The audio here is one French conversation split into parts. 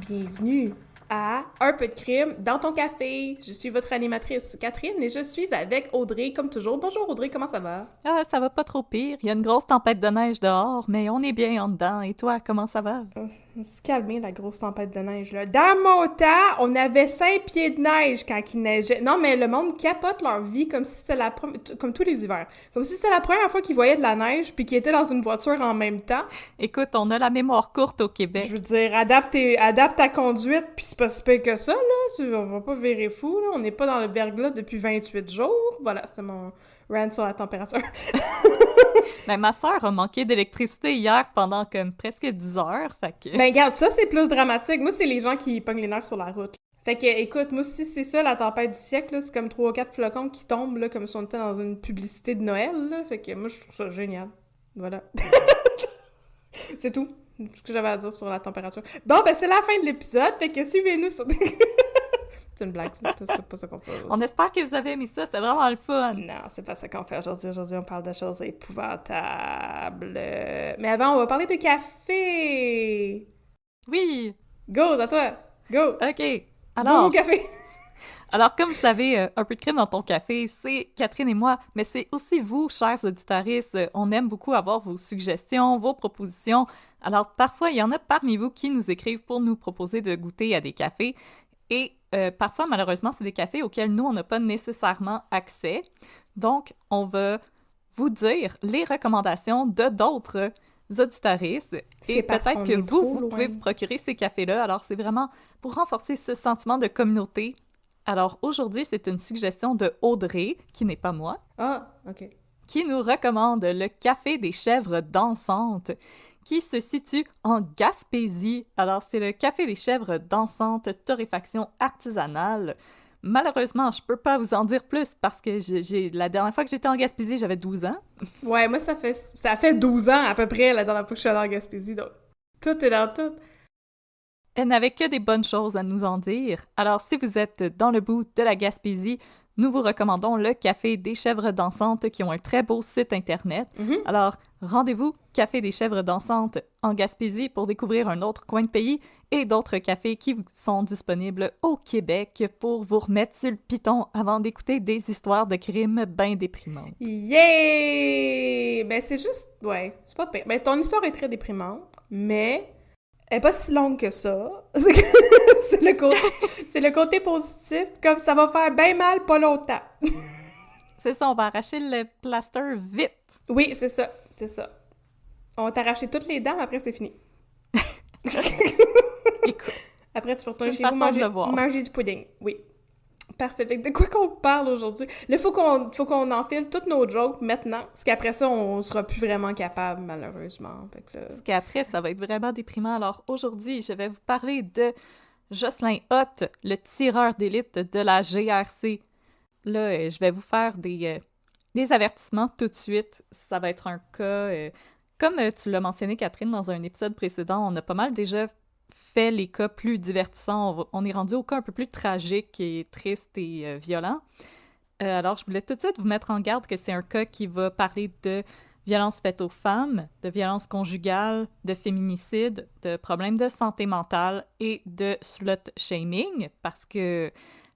Bienvenue à Un peu de crime dans ton café. Je suis votre animatrice Catherine et je suis avec Audrey comme toujours. Bonjour Audrey, comment ça va? Ah, ça va pas trop pire. Il y a une grosse tempête de neige dehors, mais on est bien en dedans. Et toi, comment ça va? On s'est calmé la grosse tempête de neige là. Dans mon temps, on avait 5 pieds de neige quand il neigeait. Non mais le monde capote leur vie comme si c'était comme tous les hivers. Comme si c'était la première fois qu'ils voyaient de la neige puis qu'ils étaient dans une voiture en même temps. Écoute, on a la mémoire courte au Québec. Je veux dire, adapte ta conduite puis c'est pas si pire que ça là. On va pas virer fou là. On n'est pas dans le verglas depuis 28 jours. Voilà, c'était mon rant sur la température. Ben, ma sœur a manqué d'électricité hier pendant comme presque 10 heures, fait que... Ben regarde, ça c'est plus dramatique. Moi, c'est les gens qui pognent les nerfs sur la route. Fait que, écoute, moi aussi, c'est ça, la tempête du siècle, là. C'est comme 3 ou 4 flocons qui tombent, là, comme si on était dans une publicité de Noël, là. Fait que moi, je trouve ça génial. Voilà. C'est tout. Ce que j'avais à dire sur la température. Bon, ben c'est la fin de l'épisode, fait que suivez-nous sur... C'est une blague, c'est pas ça qu'on fait aujourd'hui. On espère que vous avez aimé ça, c'était vraiment le fun. Non, c'est pas ça qu'on fait aujourd'hui. Aujourd'hui, on parle de choses épouvantables. Mais avant, on va parler de café! Oui! Go, à toi! Go! OK. Go Alors, au café! alors comme vous savez, Un peu de crime dans ton café, c'est Catherine et moi, mais c'est aussi vous, chers auditoristes. On aime beaucoup avoir vos suggestions, vos propositions. Alors, parfois, il y en a parmi vous qui nous écrivent pour nous proposer de goûter à des cafés. Et parfois, malheureusement, c'est des cafés auxquels nous, on n'a pas nécessairement accès. Donc, on va vous dire les recommandations de d'autres auditoristes. C'est Et parce peut-être qu'on que est vous, trop vous loin. pouvez vous procurer ces cafés-là. Alors, c'est vraiment pour renforcer ce sentiment de communauté. Alors, aujourd'hui, c'est une suggestion de Audrey, qui n'est pas moi, Ah, ok. qui nous recommande le Café des Chèvres Dansantes, qui se situe en Gaspésie. Alors, c'est le Café des Chèvres Dansantes, torréfaction artisanale. Malheureusement, je peux pas vous en dire plus parce que la dernière fois que j'étais en Gaspésie, j'avais 12 ans. Ouais, moi, ça fait 12 ans à peu près la dernière fois que je suis allée en Gaspésie, donc tout est dans tout. Elle n'avait que des bonnes choses à nous en dire. Alors, si vous êtes dans le bout de la Gaspésie, nous vous recommandons le Café des Chèvres Dansantes qui ont un très beau site internet. Alors, rendez-vous Café des Chèvres Dansantes en Gaspésie pour découvrir un autre coin de pays et d'autres cafés qui sont disponibles au Québec pour vous remettre sur le piton avant d'écouter des histoires de crimes bien déprimantes. Yeah! Ben, c'est juste... Ouais, c'est pas pire. Ben, ton histoire est très déprimante, mais elle est pas si longue que ça. C'est le côté positif, comme ça va faire bien mal pas longtemps. C'est ça, on va arracher le plaster vite. Oui, c'est ça, c'est ça. On va t'arracher toutes les dents, après c'est fini. Écoute, Après, tu peux retourner une chez vous façon de le voir. manger du pudding. Oui. Parfait. Fait que de quoi qu'on parle aujourd'hui? Là, faut qu'on enfile toutes nos jokes maintenant, parce qu'après ça, on sera plus vraiment capable, malheureusement. Fait que là... Parce qu'après, ça va être vraiment déprimant. Alors aujourd'hui, je vais vous parler de Jocelyn Hott, le tireur d'élite de la GRC. Là, je vais vous faire des avertissements tout de suite. Ça va être un cas... comme tu l'as mentionné, Catherine, dans un épisode précédent, on a pas mal déjà fait les cas plus divertissants. On est rendu au cas un peu plus tragique et triste et violent. Alors, je voulais tout de suite vous mettre en garde que c'est un cas qui va parler de violences faites aux femmes, de violences conjugales, de féminicide, de problèmes de santé mentale et de slut-shaming, parce que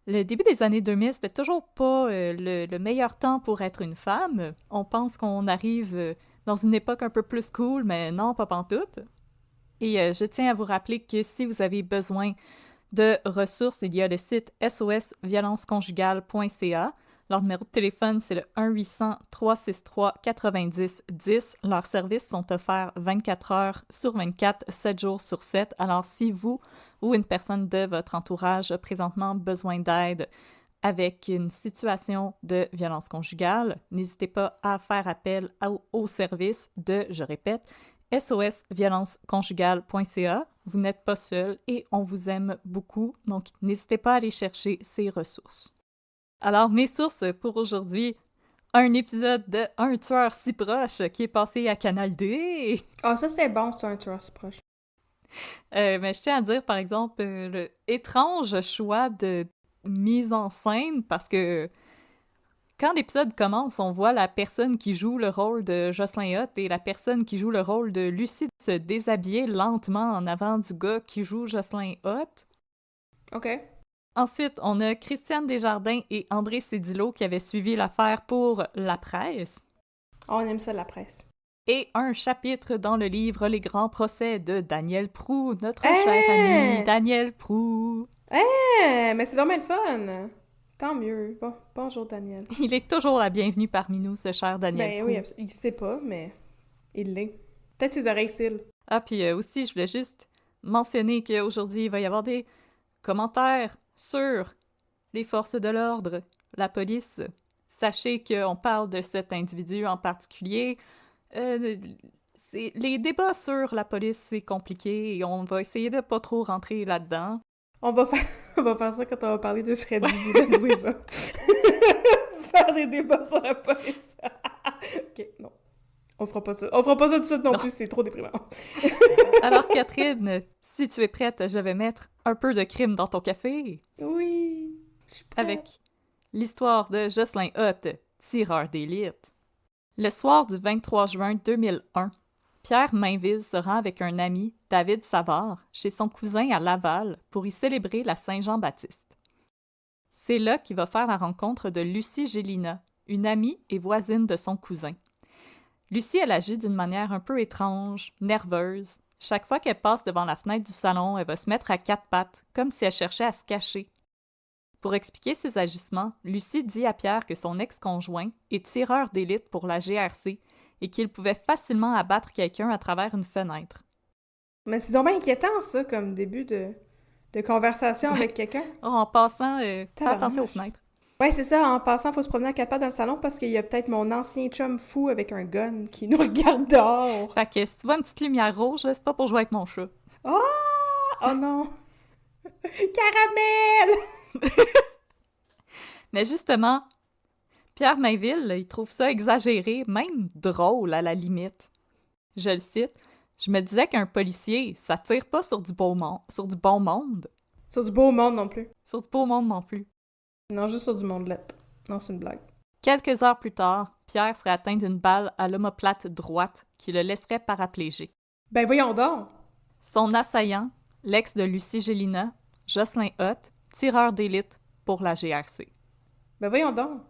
le début des années 2000, c'était toujours pas le meilleur temps pour être une femme. On pense qu'on arrive dans une époque un peu plus cool, mais non, pas pantoute. Et je tiens à vous rappeler que si vous avez besoin de ressources, il y a le site sosviolenceconjugale.ca. Leur numéro de téléphone, c'est le 1-800-363-90-10. Leurs services sont offerts 24 heures sur 24, 7 jours sur 7. Alors, si vous ou une personne de votre entourage a présentement besoin d'aide avec une situation de violence conjugale, n'hésitez pas à faire appel au service de, je répète, sosviolenceconjugale.ca. Vous n'êtes pas seul et on vous aime beaucoup, donc n'hésitez pas à aller chercher ces ressources. Alors, mes sources pour aujourd'hui, un épisode de Un tueur si proche qui est passé à Canal D. Ah, ça, c'est bon, c'est un tueur si proche. Mais je tiens à dire, par exemple, le étrange choix de mise en scène, parce que quand l'épisode commence, on voit la personne qui joue le rôle de Jocelyn Hott et la personne qui joue le rôle de Lucie se déshabiller lentement en avant du gars qui joue Jocelyn Hott. OK. Ensuite, on a Christiane Desjardins et André Cédillo qui avaient suivi l'affaire pour la presse. On aime ça, la presse. Et un chapitre dans le livre Les grands procès de Daniel Proulx, notre cher ami Daniel Proulx. Mais c'est dommage le fun! Tant mieux. Bon, bonjour, Daniel. Il est toujours la bienvenue parmi nous, ce cher Daniel Proulx. Oui, il sait pas, mais il l'est. Peut-être ses oreilles cils. Ah, puis aussi, je voulais juste mentionner qu'aujourd'hui, il va y avoir des commentaires sur les forces de l'ordre, la police. Sachez qu'on parle de cet individu en particulier. Les débats sur la police, c'est compliqué et on va essayer de pas trop rentrer là-dedans. On va faire ça quand on va parler de Freddy Villanueva. Faire des débats sur la police. OK, non. On fera pas ça. On fera pas ça tout de suite non plus, c'est trop déprimant. Alors, Catherine, si tu es prête, je vais mettre un peu de crime dans ton café. Oui, je suis prête. Avec l'histoire de Jocelyn Hott, tireur d'élite. Le soir du 23 juin 2001, Pierre Mainville se rend avec un ami, David Savard, chez son cousin à Laval pour y célébrer la Saint-Jean-Baptiste. C'est là qu'il va faire la rencontre de Lucie Gélina, une amie et voisine de son cousin. Lucie, elle agit d'une manière un peu étrange, nerveuse. Chaque fois qu'elle passe devant la fenêtre du salon, elle va se mettre à quatre pattes, comme si elle cherchait à se cacher. Pour expliquer ses agissements, Lucie dit à Pierre que son ex-conjoint est tireur d'élite pour la GRC et qu'il pouvait facilement abattre quelqu'un à travers une fenêtre. Mais c'est donc bien inquiétant, ça, comme début de conversation avec quelqu'un. En passant, fais attention aux fenêtres. Ouais, c'est ça. En passant, faut se promener à quatre pattes dans le salon parce qu'il y a peut-être mon ancien chum fou avec un gun qui nous regarde dehors. Fait que si tu vois une petite lumière rouge, c'est pas pour jouer avec mon chat. Oh! Oh non! Caramel! Mais justement, Pierre Mainville, il trouve ça exagéré, même drôle à la limite. Je le cite, « Je me disais qu'un policier, ça tire pas sur du bon monde. » Sur du beau monde non plus. Sur du beau monde non plus. Non, juste sur du mondelette. Non, c'est une blague. Quelques heures plus tard, Pierre serait atteint d'une balle à l'omoplate droite qui le laisserait paraplégique. Ben voyons donc! Son assaillant, l'ex de Lucie Gélina, Jocelyn Hott, tireur d'élite pour la GRC. Ben voyons donc!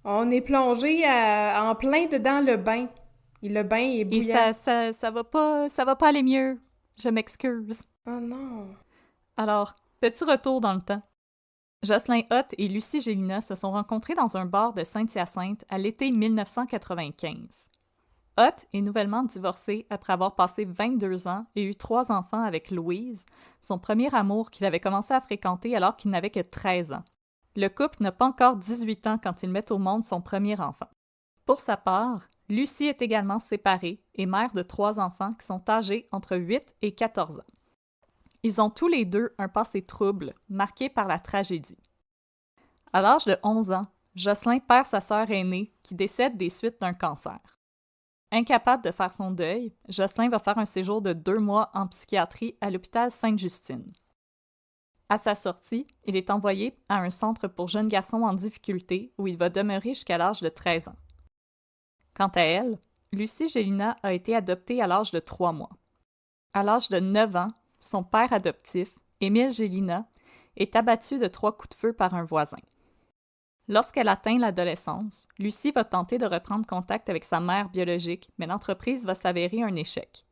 On est plongé en plein dedans le bain. Et le bain est bouillant. Et ça va pas aller mieux. Je m'excuse. Oh non! Alors, petit retour dans le temps. Jocelyn Hott et Lucie Gélina se sont rencontrés dans un bar de Saint-Hyacinthe à l'été 1995. Hott est nouvellement divorcé après avoir passé 22 ans et eu 3 enfants avec Louise, son premier amour qu'il avait commencé à fréquenter alors qu'il n'avait que 13 ans. Le couple n'a pas encore 18 ans quand ils mettent au monde son premier enfant. Pour sa part, Lucie est également séparée et mère de 3 enfants qui sont âgés entre 8 et 14 ans. Ils ont tous les deux un passé trouble, marqué par la tragédie. À l'âge de 11 ans, Jocelyn perd sa sœur aînée qui décède des suites d'un cancer. Incapable de faire son deuil, Jocelyn va faire un séjour de 2 mois en psychiatrie à l'hôpital Sainte-Justine. À sa sortie, il est envoyé à un centre pour jeunes garçons en difficulté où il va demeurer jusqu'à l'âge de 13 ans. Quant à elle, Lucie Gélina a été adoptée à l'âge de 3 mois. À l'âge de 9 ans, son père adoptif, Émile Gélina, est abattu de 3 coups de feu par un voisin. Lorsqu'elle atteint l'adolescence, Lucie va tenter de reprendre contact avec sa mère biologique, mais l'entreprise va s'avérer un échec.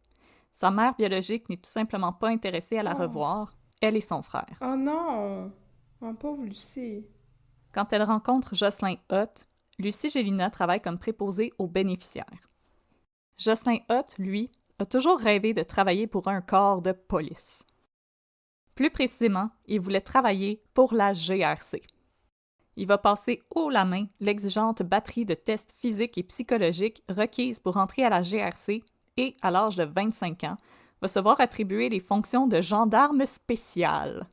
Sa mère biologique n'est tout simplement pas intéressée à la revoir, elle et son frère. Oh non! Oh, pauvre Lucie! Quand elle rencontre Jocelyn Hott, Lucie Gélina travaille comme préposée aux bénéficiaires. Jocelyn Hott, lui, a toujours rêvé de travailler pour un corps de police. Plus précisément, il voulait travailler pour la GRC. Il va passer haut la main l'exigeante batterie de tests physiques et psychologiques requises pour entrer à la GRC et, à l'âge de 25 ans, va se voir attribuer les fonctions de gendarme spécial.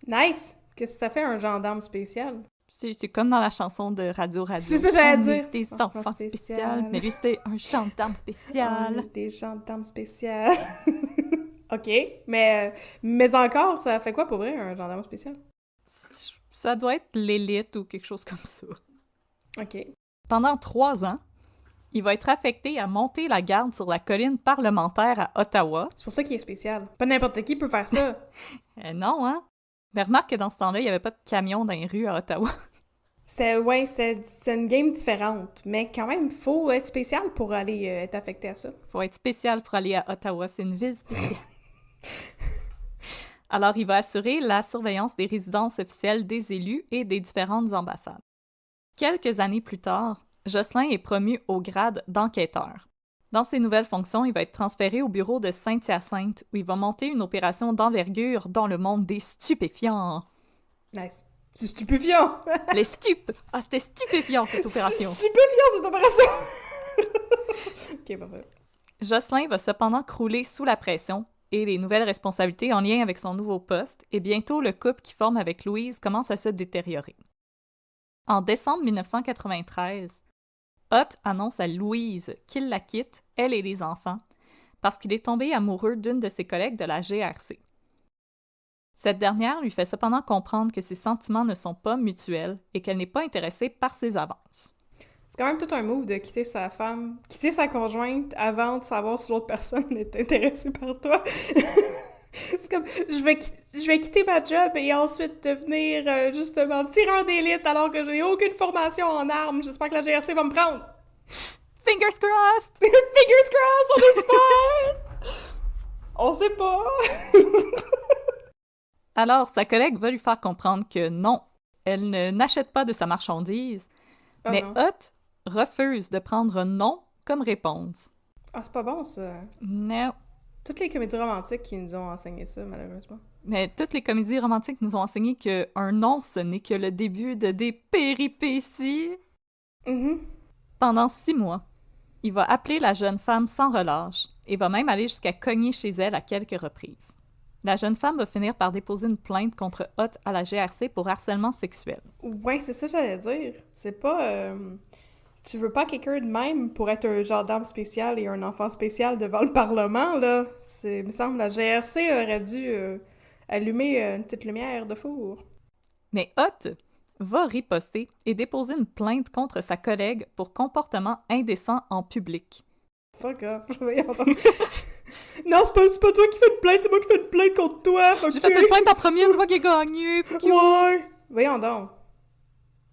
Nice! Qu'est-ce que ça fait un gendarme spécial? C'est comme dans la chanson de Radio Radio. C'est ça que j'allais dire. Des enfants spéciaux. Mais lui, c'était un gendarme On spécial. est des gendarmes spéciales. OK, mais encore, ça fait quoi pour vrai, un gendarme spécial? Ça doit être l'élite ou quelque chose comme ça. OK. Pendant 3 ans, il va être affecté à monter la garde sur la colline parlementaire à Ottawa. C'est pour ça qu'il est spécial. Pas n'importe qui peut faire ça. Non, hein? Mais remarque que dans ce temps-là, il n'y avait pas de camion dans les rues à Ottawa. C'était une game différente. Mais quand même, faut être spécial pour aller être affecté à ça. Faut être spécial pour aller à Ottawa, c'est une ville spéciale. Alors, il va assurer la surveillance des résidences officielles des élus et des différentes ambassades. Quelques années plus tard, Jocelyn est promu au grade d'enquêteur. Dans ses nouvelles fonctions, il va être transféré au bureau de Saint-Hyacinthe, où il va monter une opération d'envergure dans le monde des stupéfiants. Nice. C'est stupéfiant! Les stupes! Ah, c'était stupéfiant, cette opération! C'est stupéfiant, cette opération! OK, parfait. Jocelyn va cependant crouler sous la pression et les nouvelles responsabilités en lien avec son nouveau poste, et bientôt le couple qu'il forme avec Louise commence à se détériorer. En décembre 1993, Ott annonce à Louise qu'il la quitte, elle et les enfants, parce qu'il est tombé amoureux d'une de ses collègues de la GRC. Cette dernière lui fait cependant comprendre que ses sentiments ne sont pas mutuels et qu'elle n'est pas intéressée par ses avances. C'est quand même tout un move de quitter sa femme, quitter sa conjointe avant de savoir si l'autre personne est intéressée par toi. C'est comme, je vais quitter ma job et ensuite devenir, justement, tireur d'élite alors que je n'ai aucune formation en armes. J'espère que la GRC va me prendre. Fingers crossed! Fingers crossed, on espère! On sait pas! Alors, sa collègue va lui faire comprendre que non, elle n'achète pas de sa marchandise, mais non. Ott refuse de prendre non comme réponse. Ah, c'est pas bon, ça. Non. Toutes les comédies romantiques qui nous ont enseigné ça, malheureusement. Mais toutes les comédies romantiques nous ont enseigné qu'un non, ce n'est que le début de des péripéties. Mm-hmm. Pendant 6 mois, il va appeler la jeune femme sans relâche et va même aller jusqu'à cogner chez elle à quelques reprises. La jeune femme va finir par déposer une plainte contre Ott à la GRC pour harcèlement sexuel. Ouais, c'est ça que j'allais dire. C'est pas... Tu veux pas quelqu'un de même pour être un gendarme spécial et un enfant spécial devant le Parlement, là. Il me semble la GRC aurait dû allumer une petite lumière de four. Mais Ott va riposter et déposer une plainte contre sa collègue pour comportement indécent en public. Fuck off, voyons donc. Non, c'est pas toi qui fais une plainte, c'est moi qui fais une plainte contre toi. J'ai fait une plainte en premier, c'est moi qui ai gagné. Ouais, voyons donc.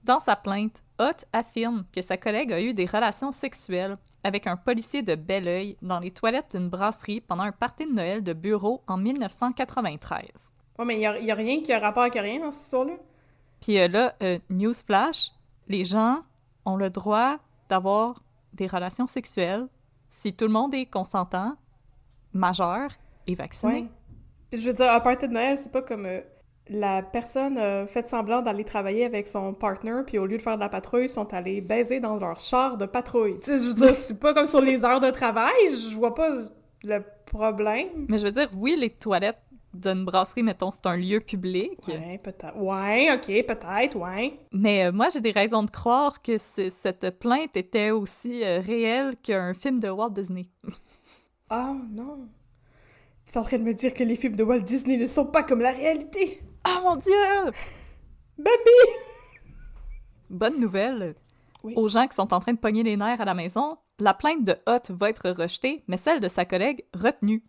Dans sa plainte, Ott affirme que sa collègue a eu des relations sexuelles avec un policier de Belleuil dans les toilettes d'une brasserie pendant un party de Noël de bureau en 1993. Ouais, mais y a rien qui a rapport avec rien dans cette histoire-là. Puis là, newsflash, les gens ont le droit d'avoir des relations sexuelles si tout le monde est consentant, majeur et vacciné. Ouais. Puis je veux dire, un party de Noël, c'est pas comme la personne fait semblant d'aller travailler avec son partner, puis au lieu de faire de la patrouille, ils sont allés baiser dans leur char de patrouille. Tu sais, je veux dire, c'est pas comme sur les heures de travail, je vois pas le problème. Mais je veux dire, oui, les toilettes d'une brasserie, mettons, c'est un lieu public. Ouais, peut-être. Ouais, ok, peut-être, ouais. Mais moi, j'ai des raisons de croire que cette plainte était aussi réelle qu'un film de Walt Disney. Oh non. T'es en train de me dire que les films de Walt Disney ne sont pas comme la réalité? Ah mon Dieu! Baby! Bonne nouvelle. Oui. Aux gens qui sont en train de pogner les nerfs à la maison, la plainte de Ott va être rejetée, mais celle de sa collègue retenue.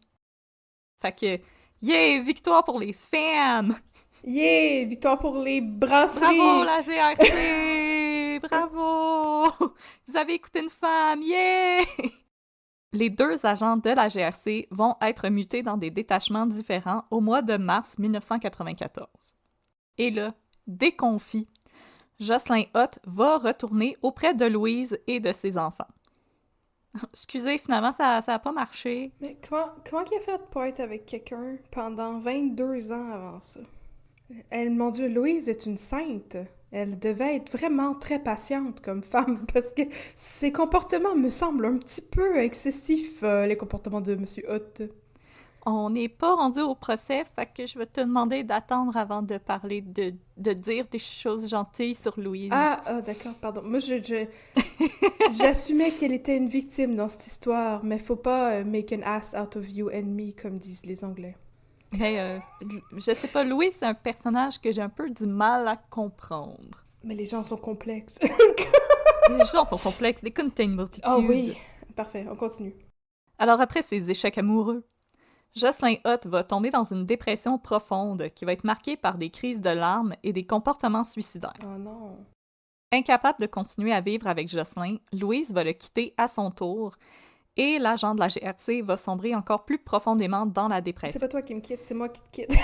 Fait que, yeah, victoire pour les femmes! Yeah! Victoire pour les brasseries! Bravo la GRC! Bravo! Vous avez écouté une femme! Yeah! Les 2 agents de la GRC vont être mutés dans des détachements différents au mois de mars 1994. Et là, déconfit, Jocelyn Ott va retourner auprès de Louise et de ses enfants. Excusez, finalement, ça a pas marché. Mais comment qu'il a fait pour être avec quelqu'un pendant 22 ans avant ça? Mon Dieu, Louise est une sainte. Elle devait être vraiment très patiente comme femme, parce que ses comportements me semblent un petit peu excessifs, les comportements de M. Ott. On n'est pas rendu au procès, fait que je vais te demander d'attendre avant de parler, de dire des choses gentilles sur Louise. D'accord, pardon. Moi, j'assumais qu'elle était une victime dans cette histoire, mais faut pas make an ass out of you and me, comme disent les Anglais. Mais, je sais pas, Louise, c'est un personnage que j'ai un peu du mal à comprendre. Mais les gens sont complexes. Les gens sont complexes, they contain multitudes. Ah oui, parfait, on continue. Alors après ces échecs amoureux, Jocelyn Hutt va tomber dans une dépression profonde qui va être marquée par des crises de larmes et des comportements suicidaires. Oh non. Incapable de continuer à vivre avec Jocelyn, Louise va le quitter à son tour et l'agent de la GRC va sombrer encore plus profondément dans la dépression. C'est pas toi qui me quitte, c'est moi qui te quitte.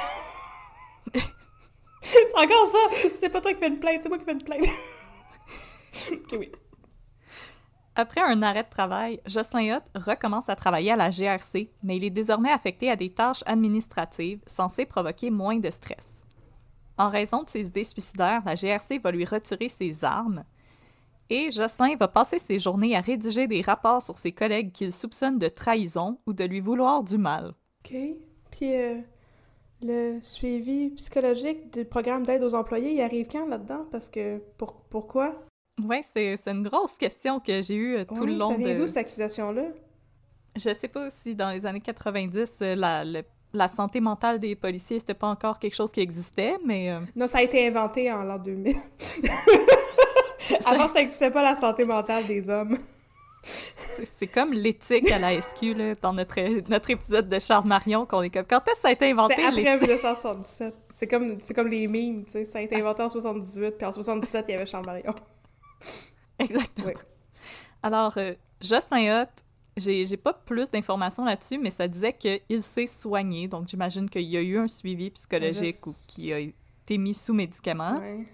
C'est encore ça! C'est pas toi qui fais une plainte, c'est moi qui fais une plainte. Ok, oui. Après un arrêt de travail, Jocelyn Hutt recommence à travailler à la GRC, mais il est désormais affecté à des tâches administratives censées provoquer moins de stress. En raison de ses idées suicidaires, la GRC va lui retirer ses armes et Jocelyn va passer ses journées à rédiger des rapports sur ses collègues qu'il soupçonne de trahison ou de lui vouloir du mal. Ok. Puis le suivi psychologique du programme d'aide aux employés, il arrive quand là-dedans? Parce que pourquoi? Ouais, c'est une grosse question que j'ai eue tout le long ça vient de... d'où cette accusation-là? Je sais pas si dans les années 90, la santé mentale des policiers, c'était pas encore quelque chose qui existait, mais... Non, ça a été inventé en l'an 2000. Avant, ça n'existait pas la santé mentale des hommes. C'est comme l'éthique à la SQ, là, dans notre épisode de Charles Marion, qu'on est comme... Quand est-ce que ça a été inventé, c'est après l'éthique? 1977. C'est comme les mimes, tu sais. Ça a été inventé en 78, puis en 77, il y avait Charles Marion. Exactement. Oui. Alors, Jocelyn Hutt, j'ai pas plus d'informations là-dessus, mais ça disait qu'il s'est soigné, donc j'imagine qu'il y a eu un suivi psychologique ou qu'il a été mis sous médicaments. Ouais.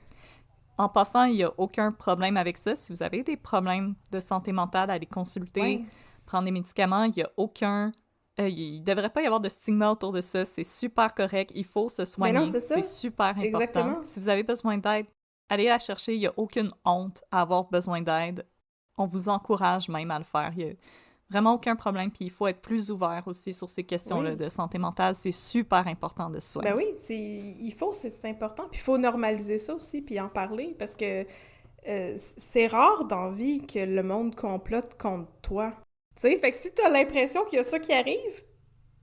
En passant, il n'y a aucun problème avec ça. Si vous avez des problèmes de santé mentale, allez consulter, Ouais. prendre des médicaments, il n'y a aucun... il ne devrait pas y avoir de stigma autour de ça. C'est super correct. Il faut se soigner. Mais non, c'est ça. C'est super important. Exactement. Si vous avez besoin d'aide, allez la chercher. Il n'y a aucune honte à avoir besoin d'aide. On vous encourage même à le faire. Il n'y a vraiment aucun problème. Puis il faut être plus ouvert aussi sur ces questions-là de santé mentale. C'est super important de se soigner. Ben oui, c'est important. Puis il faut normaliser ça aussi, puis en parler, parce que c'est rare dans la vie que le monde complote contre toi. Tu sais, fait que si t'as l'impression qu'il y a ça qui arrive,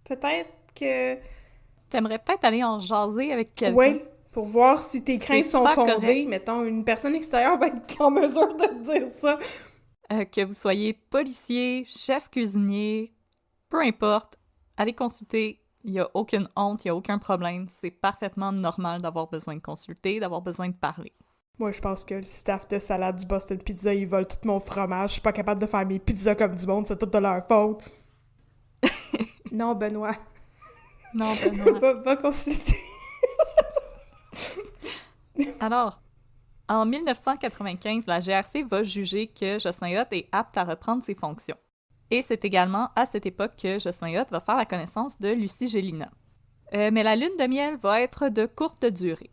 peut-être que... T'aimerais peut-être aller en jaser avec quelqu'un. Oui, pour voir si tes craintes C'est sont super fondées. correct. Mettons, une personne extérieure va être en mesure de te dire ça. Que vous soyez policier, chef cuisinier, peu importe, allez consulter. Il n'y a aucune honte, il n'y a aucun problème. C'est parfaitement normal d'avoir besoin de consulter, d'avoir besoin de parler. Moi, je pense que le staff de salade du Boston Pizza, ils volent tout mon fromage. Je suis pas capable de faire mes pizzas comme du monde, c'est tout de leur faute. Non, Benoît. Non, Benoît. Va consulter. Alors, en 1995, la GRC va juger que Jocelyn Hutt est apte à reprendre ses fonctions. Et c'est également à cette époque que Jocelyn Hutt va faire la connaissance de Lucie Gélina. Mais la lune de miel va être de courte durée.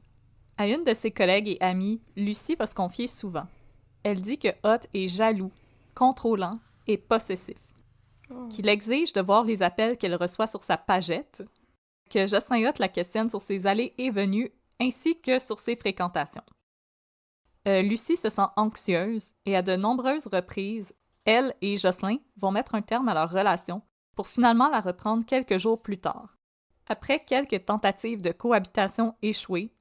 À une de ses collègues et amies, Lucie va se confier souvent. Elle dit que Hutt est jaloux, contrôlant et possessif, qu'il exige de voir les appels qu'elle reçoit sur sa pagette, que Jocelyn Hutt la questionne sur ses allées et venues ainsi que sur ses fréquentations. Lucie se sent anxieuse et à de nombreuses reprises, elle et Jocelyn vont mettre un terme à leur relation pour finalement la reprendre quelques jours plus tard. Après quelques tentatives de cohabitation échouées,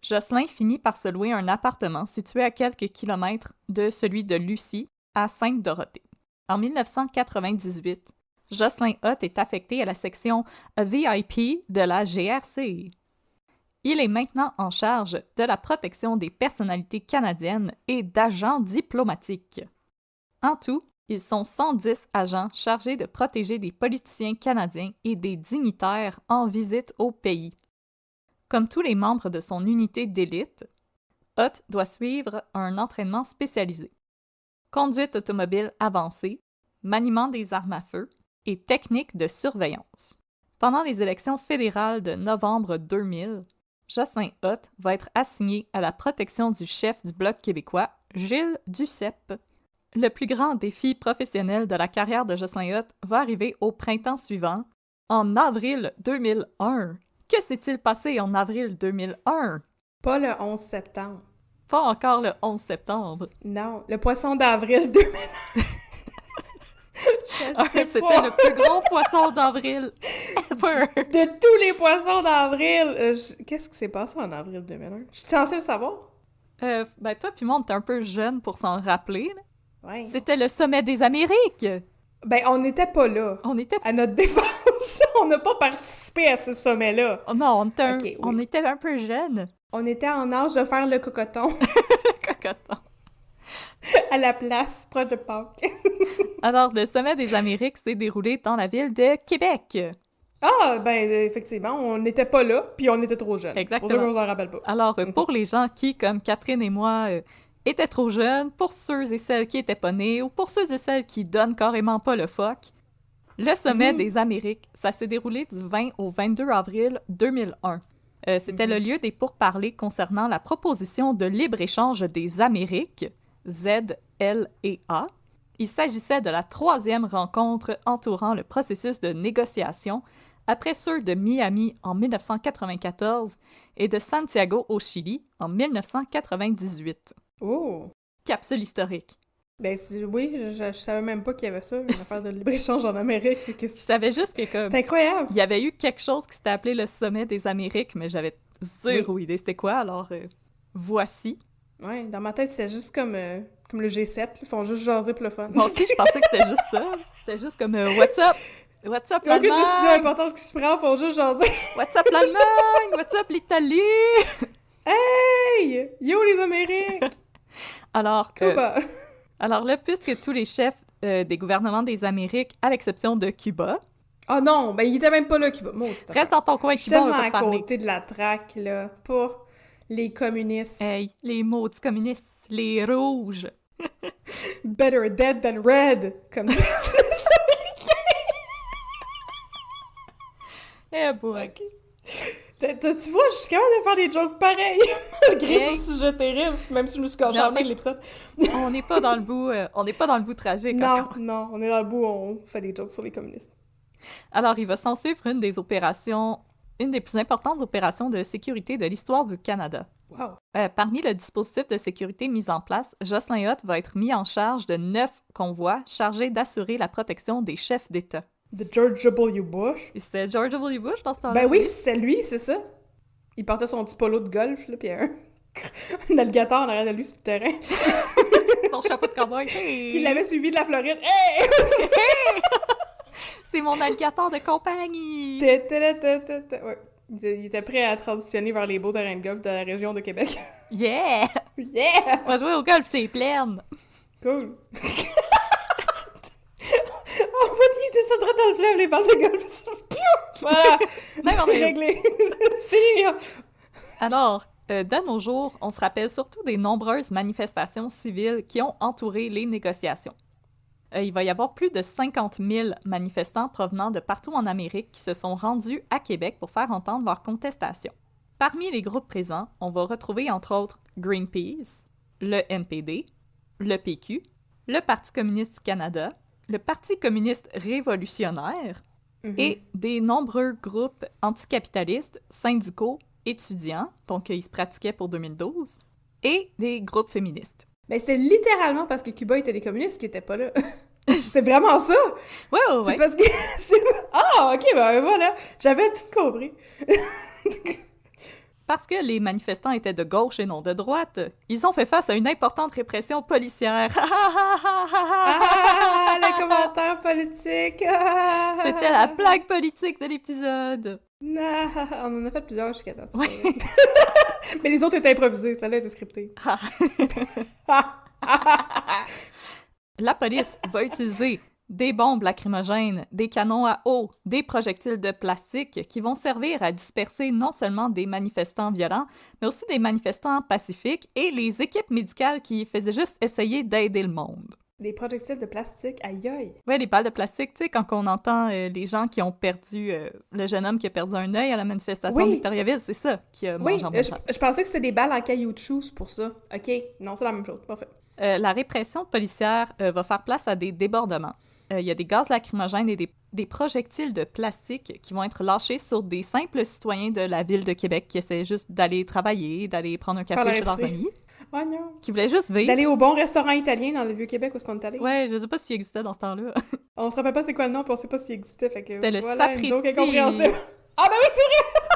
Jocelyn finit par se louer un appartement situé à quelques kilomètres de celui de Lucie, à Sainte-Dorothée. En 1998, Jocelyn Hutt est affecté à la section VIP de la GRC. Il est maintenant en charge de la protection des personnalités canadiennes et d'agents diplomatiques. En tout, ils sont 110 agents chargés de protéger des politiciens canadiens et des dignitaires en visite au pays. Comme tous les membres de son unité d'élite, Hutt doit suivre un entraînement spécialisé. Conduite automobile avancée, maniement des armes à feu et techniques de surveillance. Pendant les élections fédérales de novembre 2000, Jocelyn Hutt va être assigné à la protection du chef du Bloc québécois, Gilles Duceppe. Le plus grand défi professionnel de la carrière de Jocelyn Hutt va arriver au printemps suivant, En avril 2001. Que s'est-il passé en avril 2001? Pas le 11 septembre. Pas encore le 11 septembre. Non, le poisson d'avril 2001. C'était le plus gros poisson d'avril ever. De tous les poissons d'avril. Qu'est-ce qui s'est passé en avril 2001? Je suis censée le savoir? Ben toi puis moi, on était un peu jeunes pour s'en rappeler. Là. Ouais. C'était le sommet des Amériques. Ben, on n'était pas là. On était... À notre défense, on n'a pas participé à ce sommet-là. Oh non, Ok, on oui. était un peu jeunes. On était en âge de faire le cocoton Cocoton. à la place, proche de Pâques. Alors, le sommet des Amériques s'est déroulé dans la ville de Québec. Ah, ben, effectivement, on n'était pas là, puis on était trop jeunes. Exactement. Pour ça qu'on s'en rappelle pas. Alors, pour les gens qui, comme Catherine et moi, étaient trop jeunes, pour ceux et celles qui étaient pas nés, ou pour ceux et celles qui donnent carrément pas le fuck, le sommet des Amériques, ça s'est déroulé du 20 au 22 avril 2001. C'était le lieu des pourparlers concernant la proposition de libre-échange des Amériques, ZLEA. Il s'agissait de la 3e rencontre entourant le processus de négociation après ceux de Miami en 1994 et de Santiago au Chili en 1998. Oh! Capsule historique. Ben, oui, je savais même pas qu'il y avait ça, une affaire de libre-échange en Amérique. Je savais juste que comme... C'est incroyable! Il y avait eu quelque chose qui s'était appelé le sommet des Amériques, mais j'avais zéro idée c'était quoi, alors voici. Ouais, dans ma tête, c'était juste comme le G7, ils font juste jaser pour le fun. Moi aussi, je pensais que c'était juste ça. C'était juste comme What's up? What's up, Il y a aucune décision l'Allemagne? importante qui se prend, ils font juste jaser. What's up, l'Allemagne? What's up, l'Italie? Hey! Yo, les Amériques! Alors, Cuba! alors là, puisque tous les chefs des gouvernements des Amériques, à l'exception de Cuba... Oh non, ben il était même pas là, Cuba. Reste dans ton coin, Je suis Cuba, on tellement va à te parler. côté de la traque, là. Pas les communistes. Hey, les maudits communistes, les rouges. Better dead than red, comme ça. Eh boy. Tu vois, je suis capable de faire des jokes pareils, malgré Hey. ce sujet terrible, même si je me suis gâchée Non, à la fin de l'épisode. On n'est pas dans le bout, on n'est pas dans le bout tragique Non, encore. non, on est dans le bout, on fait des jokes sur les communistes. Alors, il va s'en suivre une des plus importantes opérations de sécurité de l'histoire du Canada. Wow. Parmi le dispositif de sécurité mis en place, Jocelyn Hutt va être mis en charge de 9 convois chargés d'assurer la protection des chefs d'État. De George W. Bush. Et c'était George W. Bush dans ce temps-là? Ben oui, c'est lui, c'est ça. Il portait son petit polo de golf, là, pis un alligator en arrière de lui sur le terrain. Son chapeau de cowboy. Hey! Qui l'avait suivi de la Floride. Hey! C'est mon alligator de compagnie! Ouais. Il était prêt à transitionner vers les beaux terrains de golf de la région de Québec. Yeah! Yeah! On va jouer au golf, c'est plein! Cool. En fait, il était ça droit dans le fleuve, les balles de golf. Voilà! Non, on C'est est- réglé. Fini! Alors, de nos jours, on se rappelle surtout des nombreuses manifestations civiles qui ont entouré les négociations. Il va y avoir plus de 50 000 manifestants provenant de partout en Amérique qui se sont rendus à Québec pour faire entendre leurs contestations. Parmi les groupes présents, on va retrouver entre autres Greenpeace, le NPD, le PQ, le Parti communiste du Canada, le Parti communiste révolutionnaire et des nombreux groupes anticapitalistes, syndicaux, étudiants, donc ils se pratiquaient pour 2012, et des groupes féministes. Ben, c'est littéralement parce que Cuba était des communistes qui étaient pas là. C'est vraiment ça! Ouais, C'est parce que... Ah, ok, ben voilà! J'avais tout compris. Parce que les manifestants étaient de gauche et non de droite, ils ont fait face à une importante répression policière. Ah, les commentaires politiques! Ah. C'était la blague politique de l'épisode. Non, on en a fait plusieurs jusqu'à temps. Ouais. Mais les autres étaient improvisés, celle-là était scriptée. La police va utiliser des bombes lacrymogènes, des canons à eau, des projectiles de plastique qui vont servir à disperser non seulement des manifestants violents, mais aussi des manifestants pacifiques et les équipes médicales qui faisaient juste essayer d'aider le monde. Des projectiles de plastique, aïe aïe! Ouais, les balles de plastique, tu sais, quand on entend les gens qui ont perdu, le jeune homme qui a perdu un œil à la manifestation de Oui. Victoriaville, c'est ça qui a Oui, mangé en même temps. je pensais que c'était des balles en caoutchouc, c'est pour ça. Ok, non, c'est la même chose, parfait. La répression policière va faire place à des débordements. il y a des gaz lacrymogènes et des projectiles de plastique qui vont être lâchés sur des simples citoyens de la ville de Québec qui essaient juste d'aller travailler, d'aller prendre un café chez leurs amis. Oh non! Qui voulaient juste vivre. D'aller au bon restaurant italien dans le Vieux-Québec où est-ce qu'on est allé. Ouais, je sais pas s'il existait dans ce temps-là. On se rappelle pas c'est quoi le nom, puis on sait pas s'il existait, fait que C'était le voilà, sapristi. une joke incompréhensible. Ah ben oui, c'est vrai!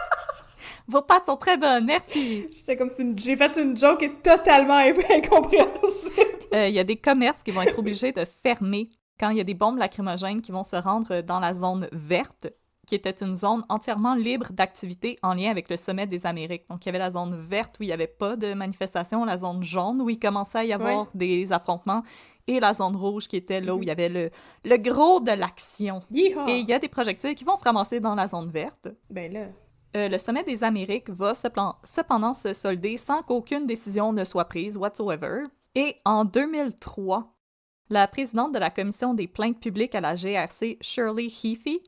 Vos pâtes sont très bonnes, merci! J'étais comme si j'ai fait une joke totalement incompréhensible. Il y a des commerces qui vont être obligés de fermer quand il y a des bombes lacrymogènes qui vont se rendre dans la zone verte, qui était une zone entièrement libre d'activité en lien avec le sommet des Amériques. Donc, il y avait la zone verte où il n'y avait pas de manifestation, la zone jaune où il commençait à y avoir des affrontements, et la zone rouge qui était là où il y avait le gros de l'action. Yeehaw! Et il y a des projectiles qui vont se ramasser dans la zone verte. Ben là... Le sommet des Amériques va cependant se solder sans qu'aucune décision ne soit prise whatsoever. Et en 2003, la présidente de la commission des plaintes publiques à la GRC, Shirley Heafy,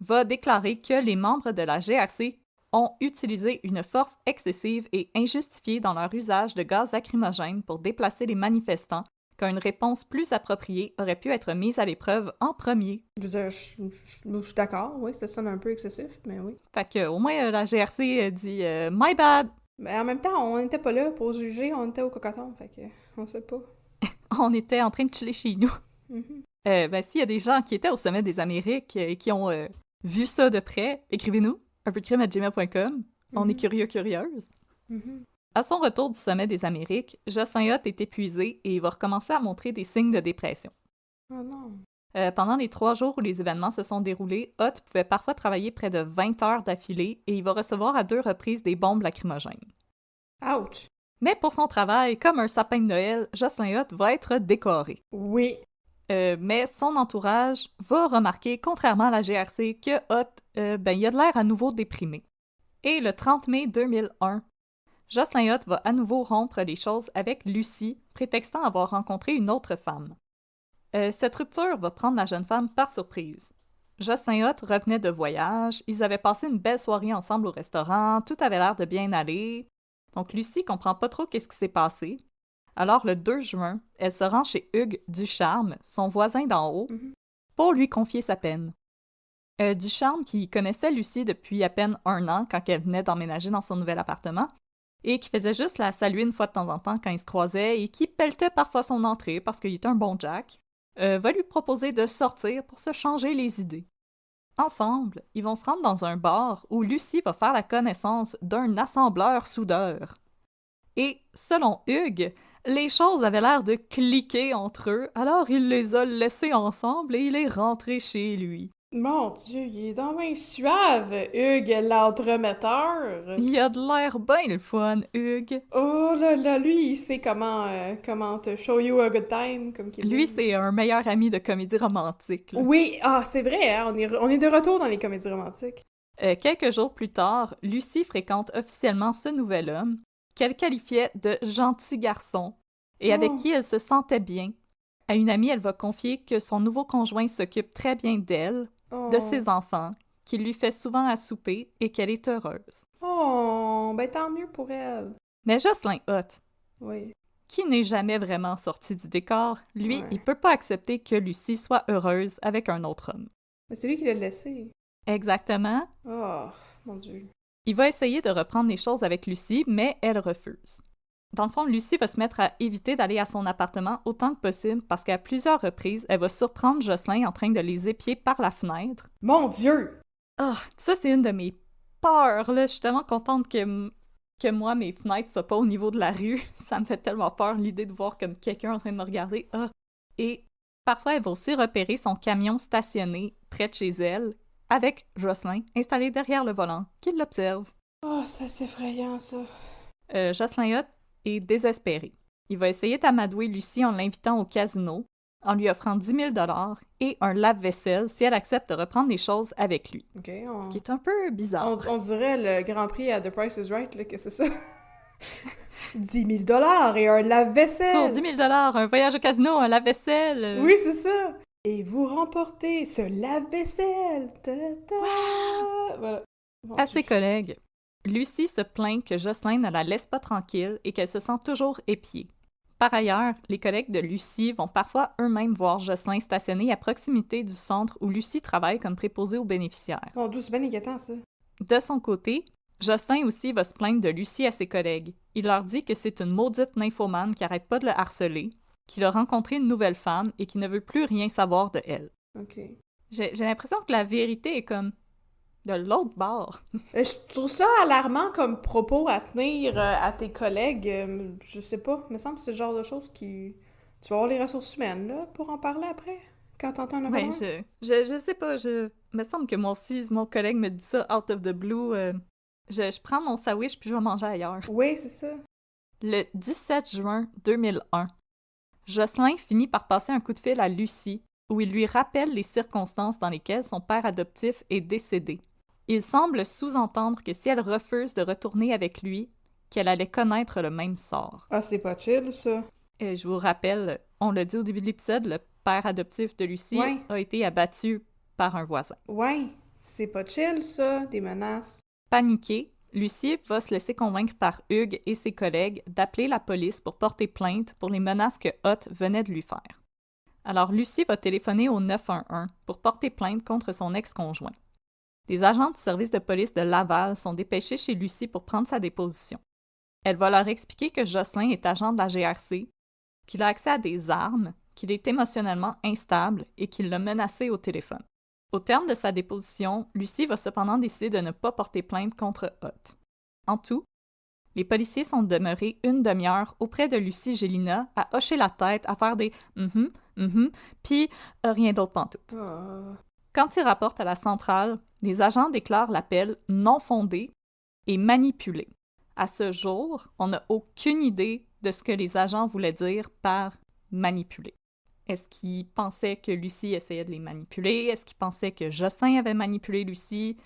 va déclarer que les membres de la GRC ont utilisé une force excessive et injustifiée dans leur usage de gaz lacrymogène pour déplacer les manifestants, qu'une réponse plus appropriée aurait pu être mise à l'épreuve en premier. Je veux dire, je suis d'accord, oui, ça sonne un peu excessif, mais oui. Fait que, au moins, la GRC dit « My bad ». Mais en même temps, on n'était pas là pour juger, on était au cocoton, fait que on sait pas. On était en train de chiller chez nous. Ben, s'il y a des gens qui étaient au sommet des Amériques et qui ont vu ça de près, écrivez-nous, unpeudecrime@gmail.com. On est curieuse. À son retour du sommet des Amériques, Jocelyn Hutt est épuisé et il va recommencer à montrer des signes de dépression. Oh non! Pendant les 3 jours où les événements se sont déroulés, Hutt pouvait parfois travailler près de 20 heures d'affilée et il va recevoir à 2 reprises des bombes lacrymogènes. Ouch! Mais pour son travail, comme un sapin de Noël, Jocelyn Hutt va être décoré. Oui! Mais son entourage va remarquer, contrairement à la GRC, que Hutt, il a de l'air à nouveau déprimé. Et le 30 mai 2001, Jocelyn Hutt va à nouveau rompre les choses avec Lucie, prétextant avoir rencontré une autre femme. Cette rupture va prendre la jeune femme par surprise. Jocelyn Hutt revenait de voyage, ils avaient passé une belle soirée ensemble au restaurant, tout avait l'air de bien aller. Donc Lucie comprend pas trop qu'est-ce qui s'est passé. Alors le 2 juin, elle se rend chez Hugues Ducharme, son voisin d'en haut, pour lui confier sa peine. Ducharme, qui connaissait Lucie depuis à peine 1 an quand elle venait d'emménager dans son nouvel appartement, et qui faisait juste la saluer une fois de temps en temps quand ils se croisaient et qui pelletait parfois son entrée parce qu'il était un bon Jack, va lui proposer de sortir pour se changer les idées. Ensemble, ils vont se rendre dans un bar où Lucie va faire la connaissance d'un assembleur-soudeur. Et, selon Hugues, les choses avaient l'air de cliquer entre eux, alors il les a laissés ensemble et il est rentré chez lui. Mon Dieu, il est donc bien suave, Hugues l'entremetteur! Il a de l'air bien le fun, Hugues! Oh là là, lui, il sait comment te show you a good time, comme qu'il dit. Lui, c'est un meilleur ami de comédie romantique. Là. Oui, c'est vrai, hein, on est de retour dans les comédies romantiques. Quelques jours plus tard, Lucie fréquente officiellement ce nouvel homme, qu'elle qualifiait de gentil garçon, et avec qui elle se sentait bien. À une amie, elle va confier que son nouveau conjoint s'occupe très bien d'elle, de ses enfants, qu'il lui fait souvent à souper et qu'elle est heureuse. Oh, ben tant mieux pour elle. Mais Jocelyn Hutt, oui. qui n'est jamais vraiment sorti du décor, lui, il peut pas accepter que Lucie soit heureuse avec un autre homme. Mais c'est lui qui l'a laissé. Exactement. Oh, mon Dieu. Il va essayer de reprendre les choses avec Lucie, mais elle refuse. Dans le fond, Lucie va se mettre à éviter d'aller à son appartement autant que possible parce qu'à plusieurs reprises, elle va surprendre Jocelyn en train de les épier par la fenêtre. Mon Dieu! Ah, ça c'est une de mes peurs, là. Je suis tellement contente que moi, mes fenêtres soient pas au niveau de la rue. Ça me fait tellement peur, l'idée de voir comme quelqu'un en train de me regarder. Ah! Et parfois, elle va aussi repérer son camion stationné près de chez elle, avec Jocelyn installé derrière le volant, qui l'observe. Oh, ça c'est effrayant, ça. Jocelyn Hutt est désespéré. Il va essayer d'amadouer Lucie en l'invitant au casino, en lui offrant 10 000 $ et un lave-vaisselle si elle accepte de reprendre les choses avec lui. OK, Ce qui est un peu bizarre. On dirait le Grand Prix à The Price is Right, là, que c'est ça. 10 000 $ et un lave-vaisselle! Pour 10 000 $, un voyage au casino, un lave-vaisselle! Oui, c'est ça! Et vous remportez ce lave-vaisselle! Ta-ta-ta. Wow! Voilà. À ses collègues, Lucie se plaint que Jocelyn ne la laisse pas tranquille et qu'elle se sent toujours épiée. Par ailleurs, les collègues de Lucie vont parfois eux-mêmes voir Jocelyn stationné à proximité du centre où Lucie travaille comme préposée aux bénéficiaires. Mon Dieu, c'est bien inquiétant, ça. De son côté, Jocelyn aussi va se plaindre de Lucie à ses collègues. Il leur dit que c'est une maudite nymphomane qui arrête pas de le harceler, qu'il a rencontré une nouvelle femme et qu'il ne veut plus rien savoir de elle. OK. J'ai l'impression que la vérité est comme de l'autre bord. Je trouve ça alarmant comme propos à tenir à tes collègues. Je sais pas, il me semble que c'est le genre de choses qui... Tu vas avoir les ressources humaines, là, pour en parler après, quand t'entends un Ouais, affaire. je sais pas, me semble que moi aussi, mon collègue me dit ça out of the blue. Je prends mon sandwich puis je vais manger ailleurs. Oui, c'est ça. Le 17 juin 2001, Jocelyn finit par passer un coup de fil à Lucie, où il lui rappelle les circonstances dans lesquelles son père adoptif est décédé. Il semble sous-entendre que si elle refuse de retourner avec lui, qu'elle allait connaître le même sort. Ah, c'est pas chill, ça. Et je vous rappelle, on l'a dit au début de l'épisode, le père adoptif de Lucie Ouais. a été abattu par un voisin. Ouais, c'est pas chill, ça, des menaces. Paniquée, Lucie va se laisser convaincre par Hugues et ses collègues d'appeler la police pour porter plainte pour les menaces que Ott venait de lui faire. Alors Lucie va téléphoner au 911 pour porter plainte contre son ex-conjoint. Des agents du service de police de Laval sont dépêchés chez Lucie pour prendre sa déposition. Elle va leur expliquer que Jocelyn est agent de la GRC, qu'il a accès à des armes, qu'il est émotionnellement instable et qu'il l'a menacé au téléphone. Au terme de sa déposition, Lucie va cependant décider de ne pas porter plainte contre Ott. En tout, les policiers sont demeurés une demi-heure auprès de Lucie Gélina à hocher la tête, à faire des puis rien d'autre pantoute. Ah. Quand ils rapportent à la centrale, les agents déclarent l'appel non fondé et manipulé. À ce jour, on n'a aucune idée de ce que les agents voulaient dire par manipuler. Est-ce qu'ils pensaient que Lucie essayait de les manipuler? Est-ce qu'ils pensaient que Jocelyn avait manipulé Lucie?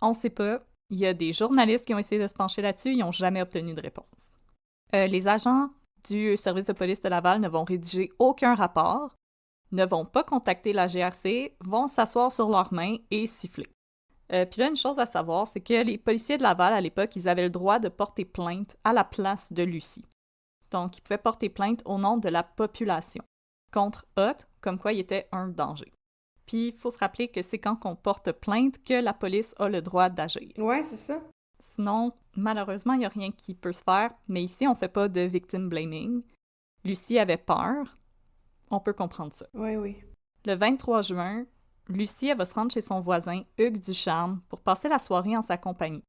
On ne sait pas. Il y a des journalistes qui ont essayé de se pencher là-dessus, ils n'ont jamais obtenu de réponse. Les agents du service de police de Laval ne vont rédiger aucun rapport, ne vont pas contacter la GRC, vont s'asseoir sur leurs mains et siffler. Puis là, une chose à savoir, c'est que les policiers de Laval, à l'époque, ils avaient le droit de porter plainte à la place de Lucie. Donc, ils pouvaient porter plainte au nom de la population contre Ott, comme quoi il était un danger. Puis, il faut se rappeler que c'est quand on porte plainte que la police a le droit d'agir. Ouais, c'est ça. Sinon, malheureusement, il n'y a rien qui peut se faire, mais ici, on ne fait pas de victim blaming. Lucie avait peur. On peut comprendre ça. Oui, oui. Le 23 juin, Lucie elle va se rendre chez son voisin, Hugues Ducharme, pour passer la soirée en sa compagnie.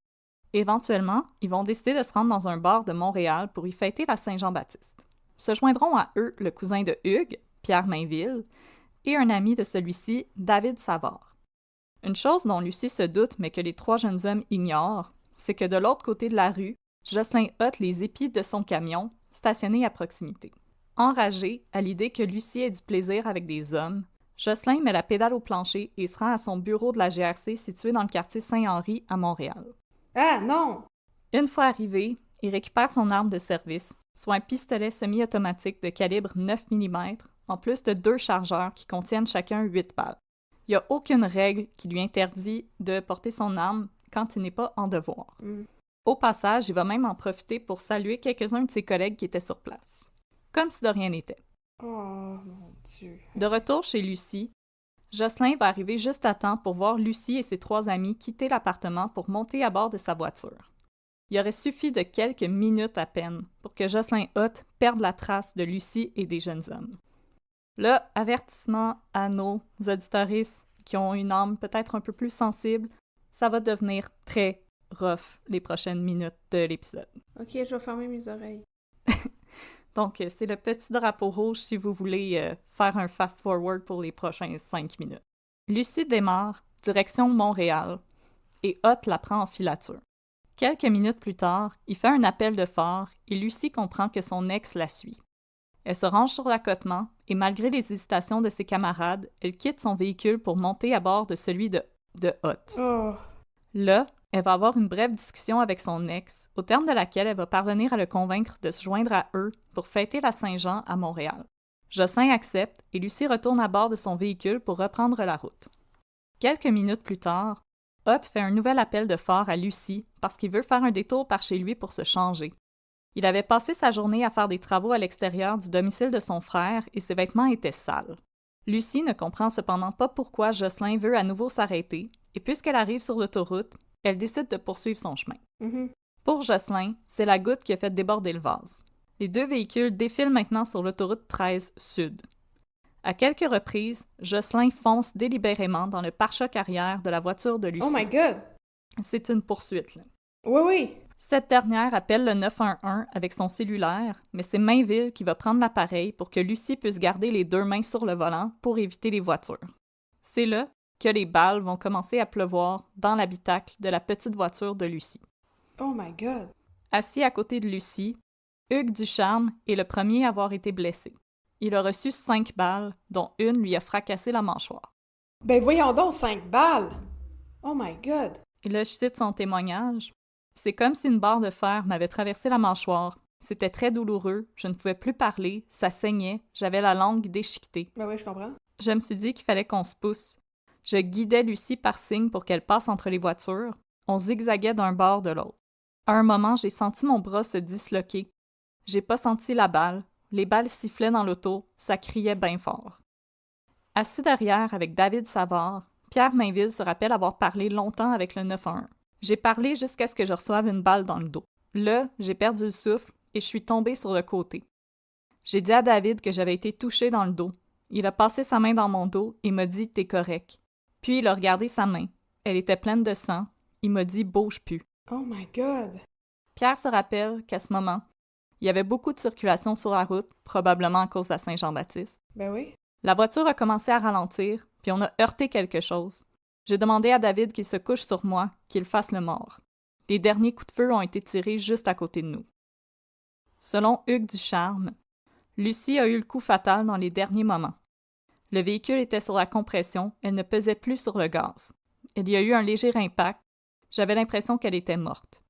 Éventuellement, ils vont décider de se rendre dans un bar de Montréal pour y fêter la Saint-Jean-Baptiste. Se joindront à eux le cousin de Hugues, Pierre Mainville, et un ami de celui-ci, David Savard. Une chose dont Lucie se doute, mais que les trois jeunes hommes ignorent, c'est que de l'autre côté de la rue, Jocelyn ôte les épis de son camion, stationné à proximité. Enragé à l'idée que Lucie ait du plaisir avec des hommes, Jocelyn met la pédale au plancher et se rend à son bureau de la GRC situé dans le quartier Saint-Henri à Montréal. Ah, non! Une fois arrivé, il récupère son arme de service, soit un pistolet semi-automatique de calibre 9 mm, en plus de 2 chargeurs qui contiennent chacun 8 balles. Il n'y a aucune règle qui lui interdit de porter son arme quand il n'est pas en devoir. Au passage, il va même en profiter pour saluer quelques-uns de ses collègues qui étaient sur place. Comme si de rien n'était. Oh, mon Dieu. De retour chez Lucie, Jocelyn va arriver juste à temps pour voir Lucie et ses 3 amis quitter l'appartement pour monter à bord de sa voiture. Il aurait suffi de quelques minutes à peine pour que Jocelyn Ott perde la trace de Lucie et des jeunes hommes. Là, avertissement à nos auditoristes qui ont une âme peut-être un peu plus sensible, ça va devenir très rough les prochaines minutes de l'épisode. Ok, je vais fermer mes oreilles. Donc, c'est le petit drapeau rouge si vous voulez faire un fast-forward pour les prochains 5 minutes. Lucie démarre, direction Montréal, et Ott la prend en filature. Quelques minutes plus tard, il fait un appel de phare et Lucie comprend que son ex la suit. Elle se range sur l'accotement et malgré les hésitations de ses camarades, elle quitte son véhicule pour monter à bord de celui de Ott. Oh. Là, elle va avoir une brève discussion avec son ex, au terme de laquelle elle va parvenir à le convaincre de se joindre à eux pour fêter la Saint-Jean à Montréal. Jocelyn accepte et Lucie retourne à bord de son véhicule pour reprendre la route. Quelques minutes plus tard, Ott fait un nouvel appel de phare à Lucie parce qu'il veut faire un détour par chez lui pour se changer. Il avait passé sa journée à faire des travaux à l'extérieur du domicile de son frère et ses vêtements étaient sales. Lucie ne comprend cependant pas pourquoi Jocelyn veut à nouveau s'arrêter et puisqu'elle arrive sur l'autoroute, elle décide de poursuivre son chemin. Pour Jocelyn, c'est la goutte qui a fait déborder le vase. Les deux véhicules défilent maintenant sur l'autoroute 13 Sud. À quelques reprises, Jocelyn fonce délibérément dans le pare-choc arrière de la voiture de Lucie. Oh my God! C'est une poursuite, là. Oui, oui! Cette dernière appelle le 911 avec son cellulaire, mais c'est Mainville qui va prendre l'appareil pour que Lucie puisse garder les deux mains sur le volant pour éviter les voitures. C'est là que les balles vont commencer à pleuvoir dans l'habitacle de la petite voiture de Lucie. Oh my God! Assis à côté de Lucie, Hugues Ducharme est le premier à avoir été blessé. Il a reçu 5 balles, dont une lui a fracassé la mâchoire. Ben voyons donc, 5 balles! Oh my God! Et là, je cite son témoignage. « C'est comme si une barre de fer m'avait traversé la mâchoire. C'était très douloureux, je ne pouvais plus parler, ça saignait, j'avais la langue déchiquetée. Ben oui, je comprends. Je me suis dit qu'il fallait qu'on se pousse. Je guidais Lucie par signe pour qu'elle passe entre les voitures. On zigzaguait d'un bord de l'autre. À un moment, j'ai senti mon bras se disloquer. J'ai pas senti la balle. Les balles sifflaient dans l'auto, ça criait bien fort. » Assis derrière avec David Savard, Pierre Mainville se rappelle avoir parlé longtemps avec le 911. « J'ai parlé jusqu'à ce que je reçoive une balle dans le dos. Là, j'ai perdu le souffle et je suis tombée sur le côté. J'ai dit à David que j'avais été touchée dans le dos. Il a passé sa main dans mon dos et m'a dit « T'es correct ». Puis il a regardé sa main. Elle était pleine de sang. Il m'a dit « Bouge plus ». Oh my God! Pierre se rappelle qu'à ce moment, il y avait beaucoup de circulation sur la route, probablement à cause de la Saint-Jean-Baptiste. Ben oui. La voiture a commencé à ralentir, puis on a heurté quelque chose. J'ai demandé à David qu'il se couche sur moi, qu'il fasse le mort. Les derniers coups de feu ont été tirés juste à côté de nous. Selon Hugues Ducharme, Lucie a eu le coup fatal dans les derniers moments. Le véhicule était sur la compression, elle ne pesait plus sur le gaz. Il y a eu un léger impact. J'avais l'impression qu'elle était morte.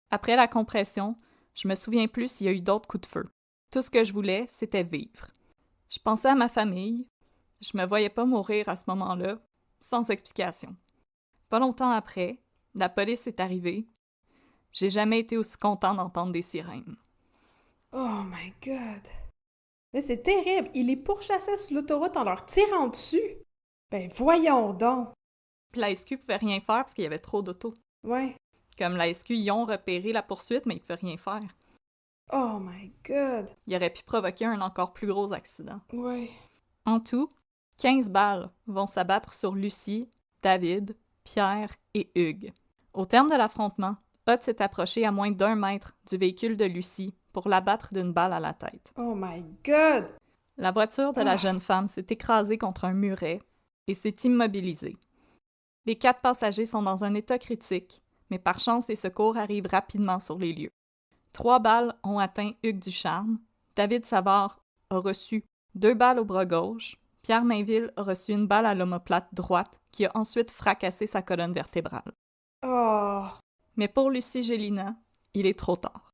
Après la compression, je me souviens plus s'il y a eu d'autres coups de feu. Tout ce que je voulais, c'était vivre. Je pensais à ma famille. Je me voyais pas mourir à ce moment-là, sans explication. Pas longtemps après, la police est arrivée. J'ai jamais été aussi content d'entendre des sirènes. Oh my God! Mais c'est terrible! Il les pourchassait sur l'autoroute en leur tirant dessus! Ben voyons donc! Puis la SQ pouvait rien faire parce qu'il y avait trop d'autos. Ouais. Comme la SQ, ils ont repéré la poursuite, mais ils pouvaient rien faire. Oh my God! Il aurait pu provoquer un encore plus gros accident. Ouais. En tout, 15 balles vont s'abattre sur Lucie, David, Pierre et Hugues. Au terme de l'affrontement, Hot s'est approché à moins d'1 mètre du véhicule de Lucie pour l'abattre d'une balle à la tête. Oh my God! La voiture de la jeune femme s'est écrasée contre un muret et s'est immobilisée. Les 4 passagers sont dans un état critique, mais par chance, les secours arrivent rapidement sur les lieux. 3 balles ont atteint Hugues Ducharme. David Savard a reçu 2 balles au bras gauche. Pierre Mainville a reçu une balle à l'omoplate droite qui a ensuite fracassé sa colonne vertébrale. Oh! Mais pour Lucie Gélina, il est trop tard.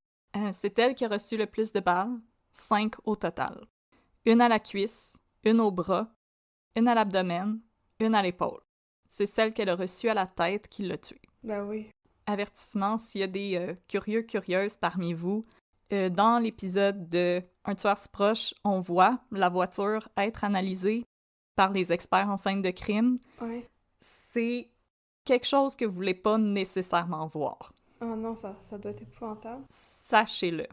C'est elle qui a reçu le plus de balles, 5 au total. Une à la cuisse, une au bras, une à l'abdomen, une à l'épaule. C'est celle qu'elle a reçue à la tête qui l'a tuée. Ben oui. Avertissement, s'il y a des curieuses parmi vous, dans l'épisode de Un tueur si proche, on voit la voiture être analysée par les experts en scène de crime. Ouais. C'est quelque chose que vous voulez pas nécessairement voir. Oh non, ça doit être épouvantable. Sachez-le.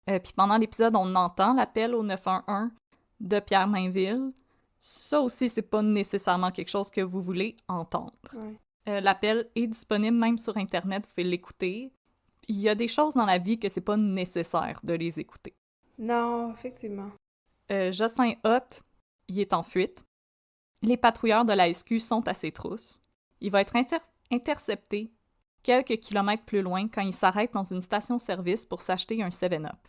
Puis pendant l'épisode, on entend l'appel au 911 de Pierre Mainville. Ça aussi, c'est pas nécessairement quelque chose que vous voulez entendre. Ouais. L'appel est disponible même sur Internet, vous pouvez l'écouter. Il y a des choses dans la vie que c'est pas nécessaire de les écouter. Non, effectivement. Jocelyn Hott, il est en fuite. Les patrouilleurs de la SQ sont à ses trousses. Il va être intercepté quelques kilomètres plus loin quand il s'arrête dans une station-service pour s'acheter un 7-Up.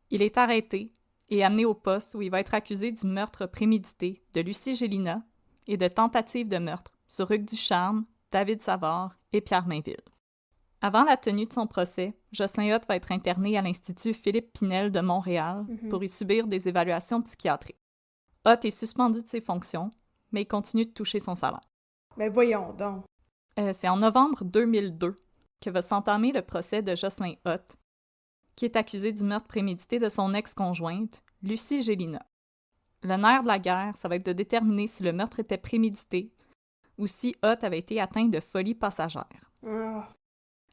Il est arrêté et amené au poste où il va être accusé du meurtre prémédité de Lucie Gélina et de tentative de meurtre sur Hugues Ducharme, David Savard et Pierre Mainville. Avant la tenue de son procès, Jocelyn Hott va être interné à l'Institut Philippe Pinel de Montréal pour y subir des évaluations psychiatriques. Hott est suspendu de ses fonctions, mais il continue de toucher son salaire. Ben voyons donc. C'est en novembre 2002 que va s'entamer le procès de Jocelyn Hott. qui est accusé du meurtre prémédité de son ex-conjointe, Lucie Gélina. Le nerf de la guerre, ça va être de déterminer si le meurtre était prémédité ou si Ott avait été atteint de folie passagère. Ah.